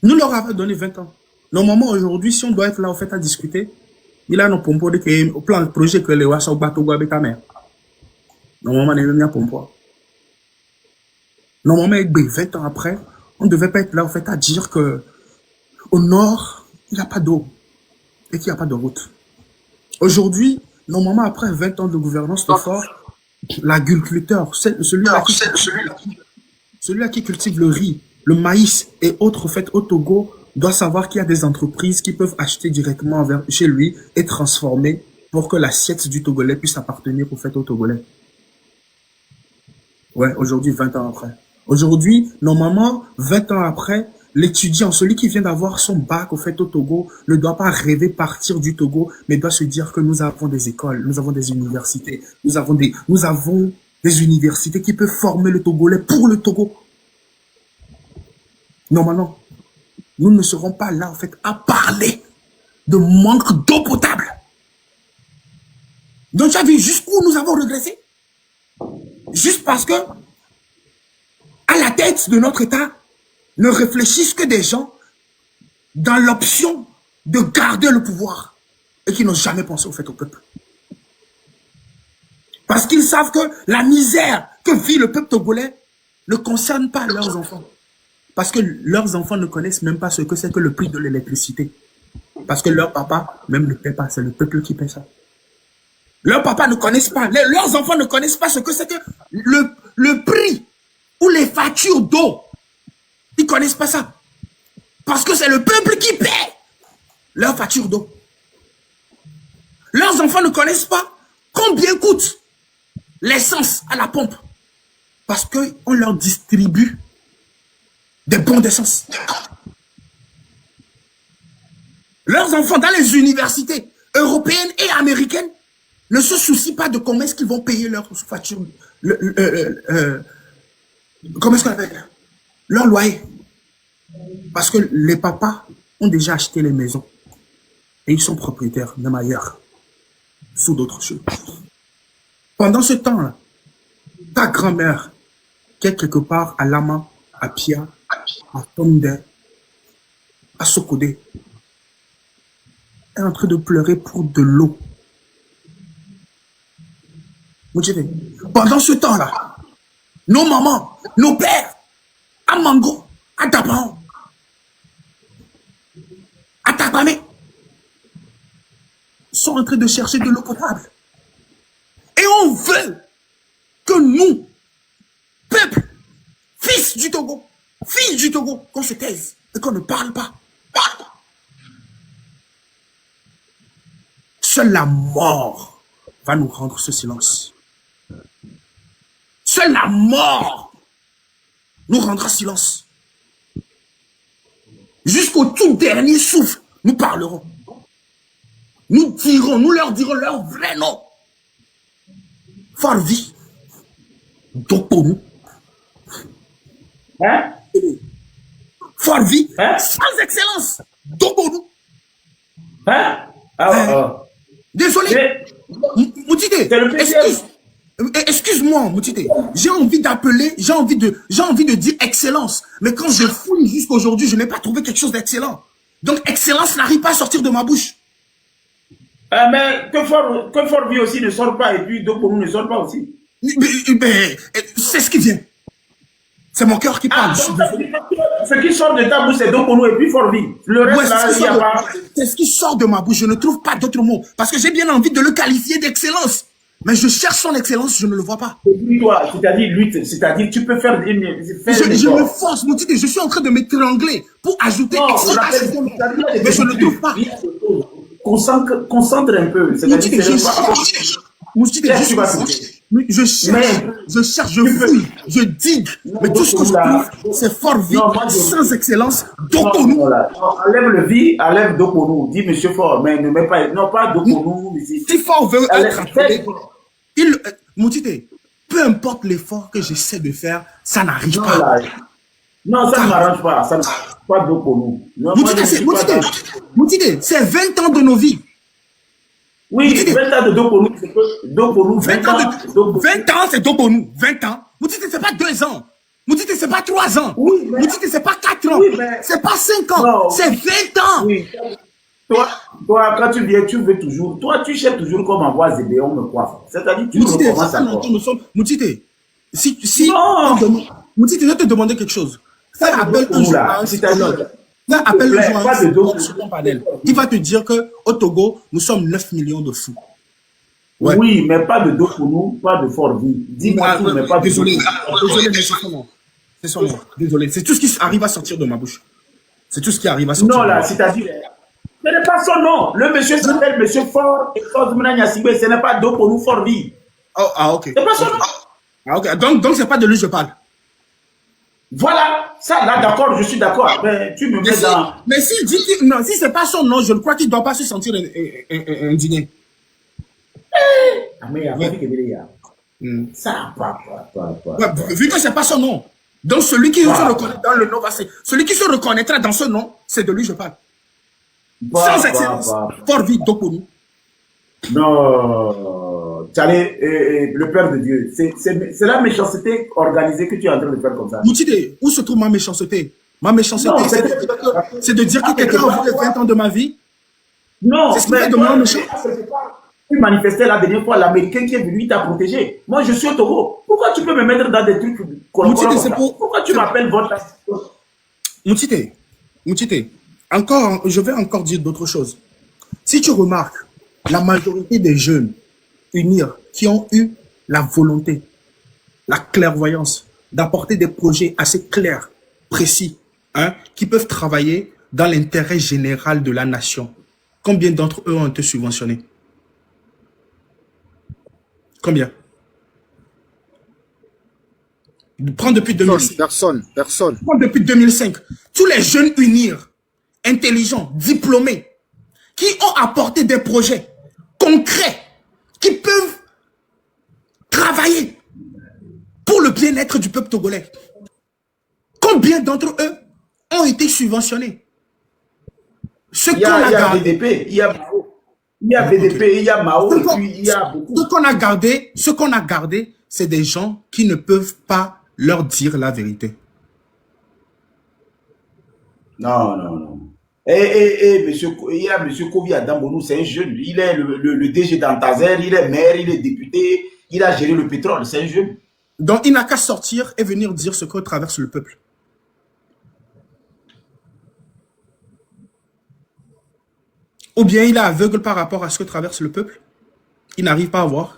Nous leur avons donné 20 ans. Normalement, aujourd'hui, si on doit être là, en fait, à discuter, il a nos pompons au plan de projet que les Wassa ou Bateau avec ta mère. Normalement, il y a un pompon. Normalement, 20 ans après, on ne devait pas être là, en fait, à dire que au nord, il n'y a pas d'eau et qu'il n'y a pas de route. Aujourd'hui, normalement, après 20 ans de gouvernance de Faure, l'agriculteur, celui-là qui cultive le riz, le maïs et autres, en fait, au Togo, doit savoir qu'il y a des entreprises qui peuvent acheter directement chez lui et transformer pour que l'assiette du Togolais puisse appartenir, au fait, au Togolais. Ouais, aujourd'hui, 20 ans après. Aujourd'hui, normalement, 20 ans après, l'étudiant, celui qui vient d'avoir son bac, au fait, au Togo, ne doit pas rêver partir du Togo, mais doit se dire que nous avons des écoles, nous avons des universités, nous avons des universités qui peuvent former le Togolais pour le Togo. Normalement, nous ne serons pas là, en fait, à parler de manque d'eau potable. Donc, tu as vu jusqu'où nous avons régressé? Juste parce que, à la tête de notre État, ne réfléchissent que des gens dans l'option de garder le pouvoir et qui n'ont jamais pensé, au fait, au peuple. Parce qu'ils savent que la misère que vit le peuple togolais ne concerne pas leurs enfants. Parce que leurs enfants ne connaissent même pas ce que c'est que le prix de l'électricité. Parce que leur papa même ne paie pas, c'est le peuple qui paie ça. Leurs papas ne connaissent pas, leurs enfants ne connaissent pas ce que c'est que le prix ou les factures d'eau. Ils ne connaissent pas ça. Parce que c'est le peuple qui paie leur facture d'eau. Leurs enfants ne connaissent pas combien coûte l'essence à la pompe. Parce qu'on leur distribue des bons d'essence. Leurs enfants dans les universités européennes et américaines ne se soucient pas de comment est-ce qu'ils vont payer leur facture. Comment est-ce qu'on appelle? Leur loyer. Parce que les papas ont déjà acheté les maisons. Et ils sont propriétaires, même ailleurs. Sous d'autres choses. Pendant ce temps-là, ta grand-mère, qui est quelque part à Lama, à Pia, à Tonde, à Sokodé, est en train de pleurer pour de l'eau. Pendant ce temps-là, nos mamans, nos pères, à Mango, à Tapan, à Tapamé, sont en train de chercher de l'eau potable. Et on veut que nous, peuple, fils du Togo, qu'on se taise et qu'on ne parle pas. Seule la mort va nous rendre ce silence. Seule la mort nous rendra silence. Jusqu'au tout dernier souffle, nous parlerons. Nous leur dirons leur vrai nom. Farvi. Doponou. Hein? Farvi. Hein? Sans excellence. Doponou. Hein? Désolé. Mais Moutide. c'est le PCM. Excuse. Excuse-moi, Moutité. J'ai envie d'appeler, j'ai envie de dire excellence. Mais quand je fouille jusqu'aujourd'hui, je n'ai pas trouvé quelque chose d'excellent. Donc, excellence n'arrive pas à sortir de ma bouche. Mais que Fort Vie aussi ne sort pas et puis Dokonou ne sort pas aussi. Mais c'est ce qui vient. C'est mon cœur qui parle. Ce qui sort de ta bouche, c'est Dokonou et puis Fort Vie. Le reste, Ouais, là, il n'y a pas... c'est ce qui sort de ma bouche. Je ne trouve pas d'autres mots. Parce que j'ai bien envie de le qualifier d'excellence. Mais je cherche son excellence, je ne le vois pas. Et puis toi, c'est-à-dire lutte, c'est-à-dire tu peux faire Je me force, Moutité, je suis en train de m'étrangler pour ajouter excellence. Mais je ne le trouve pas. Concentre un peu. Moutité, je cherche. Moutité, je cherche, je fouille, je digue. Mais tout ce que je trouve, c'est Fort Vie, sans excellence, Dokonou. Enlève le Vie, enlève Dokonou. Dis Monsieur Fort, mais ne mets pas, non pas Dokonou. Si Fort veut être appelé, Moutité, peu importe l'effort que j'essaie de faire, ça n'arrive pas. Non, ça ne m'arrange pas. Ça ne m'arrange pas Dokonou. Moutité, c'est 20 ans de nos vies. Oui, Moutité, 20 ans de Dokonou, c'est que Dokonou, 20 ans, c'est Dokonou. 20 ans. Moutité, c'est pas 2 ans. Moutité, c'est pas 3 ans. Oui, mais... Moutité, c'est pas 4 ans. Oui, c'est pas 5 ans. C'est 20 ans. Oui. Toi, quand tu viens, tu veux toujours. Toi, tu cherches toujours comme en voie Zébéon me coiffe. C'est-à-dire, tu recommences encore. Moutité, Moutité, je vais te demander quelque chose. Fais appel un journaliste. Fais appel un journaliste sur ton panel. Il va te dire qu'au Togo, nous sommes 9 millions de fous. Ouais. Oui, mais pas de Dokonou, pas de Fort Vie. Dis-moi tout, mais pas de désolé, mais c'est son nom. Désolé, c'est tout ce qui arrive à sortir de ma bouche. C'est tout ce qui arrive à sortir. Non, là, c'est-à-dire, ce n'est pas son nom. Le monsieur s'appelle Monsieur Fort et Fort Mnanyasibé, ce n'est pas Dokonou Fort Vie. Ah, ok. C'est pas son nom. Ah, ok. Donc c'est pas de lui que je parle. Voilà, ça là, d'accord, je suis d'accord. Mais tu me mets dans. Mais s'il dit que non, si c'est pas son nom, je crois qu'il ne doit pas se sentir indigné. Ah, mais il y a ça, pas. Vu que c'est pas son nom. Donc celui qui se reconnaît dans le nom, celui qui se reconnaîtra dans ce nom, c'est de lui que je parle. Sans excellence. Fort Vie Dokonou. Non, le Père de Dieu, c'est la méchanceté organisée que tu es en train de faire comme ça. Moutide, où se trouve ma méchanceté? Ma méchanceté, c'est de dire que quelqu'un a volé 20 ans de ma vie. Non, c'est ce qui fait de moi méchant. Tu manifestais la dernière fois, l'Américain qui est venu, il t'a protégé. Moi, je suis au Togo. Pourquoi tu peux me mettre dans des trucs Pourquoi tu m'appelles votre... Moutide, encore, je vais encore dire d'autres choses. Si tu remarques, la majorité des jeunes unir qui ont eu la volonté, la clairvoyance d'apporter des projets assez clairs, précis, qui peuvent travailler dans l'intérêt général de la nation. Combien d'entre eux ont été subventionnés? Combien? Prends depuis 2005. Personne. Prends depuis 2005. Tous les jeunes unir, intelligents, diplômés, qui ont apporté des projets concrets, qui peuvent travailler pour le bien-être du peuple togolais. Combien d'entre eux ont été subventionnés? Il y a VDP, il y a Mao. Il y a VDP, il y a Mao, et puis il y a beaucoup. Ce qu'on a gardé, c'est des gens qui ne peuvent pas leur dire la vérité. Non. Monsieur, il y a M. Kobi Adambonou, c'est un jeune. Il est le DG d'Antazer, il est maire, il est député, il a géré le pétrole, c'est un jeune. Donc il n'a qu'à sortir et venir dire ce que traverse le peuple. Ou bien il est aveugle par rapport à ce que traverse le peuple. Il n'arrive pas à voir.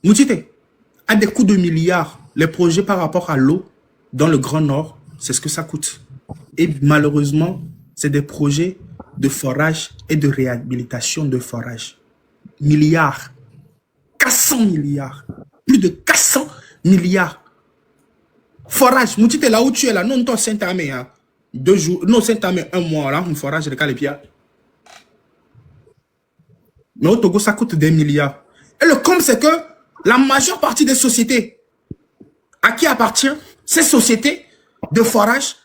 Moutite, à des coûts de milliards, les projets par rapport à l'eau dans le Grand Nord, c'est ce que ça coûte. Et malheureusement, c'est des projets de forage et de réhabilitation de forage. Milliards. 400 milliards. Plus de 400 milliards. Forage, Moutite, là où tu es là, non, toi, Saint-Amé, 2 jours, non, Saint-Amé, 1 mois, là, un forage de Calépia. Mais au Togo, ça coûte des milliards. Et le com, c'est que la majeure partie des sociétés à qui appartient ces sociétés de forage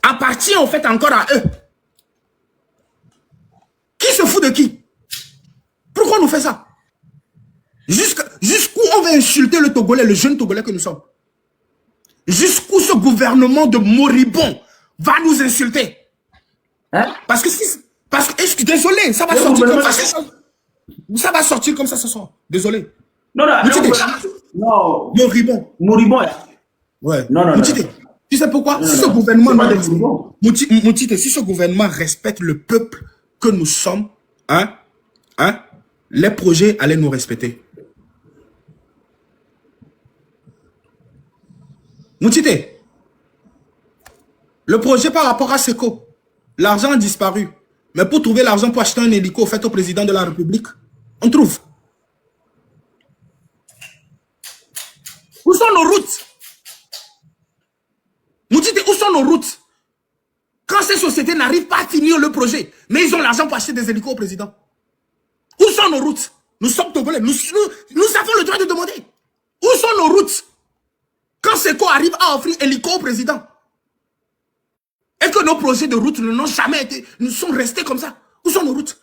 appartient en fait encore à eux. Qui se fout de qui? Pourquoi on nous fait ça? Jusqu'où on va insulter le Togolais, le jeune Togolais que nous sommes? Jusqu'où ce gouvernement de moribond va nous insulter? Hein? Parce que je suis désolé, ça va sortir comme ça. Ça va sortir comme ça ce soir. Désolé. Non, non, non. Moribond. Moribond. Ouais. Non, non, Moutite, non. tu sais pourquoi? Non, si non, ce non. gouvernement, Moutite, si ce gouvernement respecte le peuple que nous sommes, les projets allaient nous respecter. Moutite, le projet par rapport à Seco, l'argent a disparu. Mais pour trouver l'argent pour acheter un hélico fait au président de la République, on trouve. Où sont nos routes? Moutite, où sont nos routes? Quand ces sociétés n'arrivent pas à finir le projet, mais ils ont l'argent pour acheter des hélicos au président. Où sont nos routes? Nous sommes Togolais, nous avons le droit de demander. Où sont nos routes? Quand Seco arrive à offrir hélico au président, et que nos projets de route n'ont jamais été, nous sont restés comme ça. Où sont nos routes?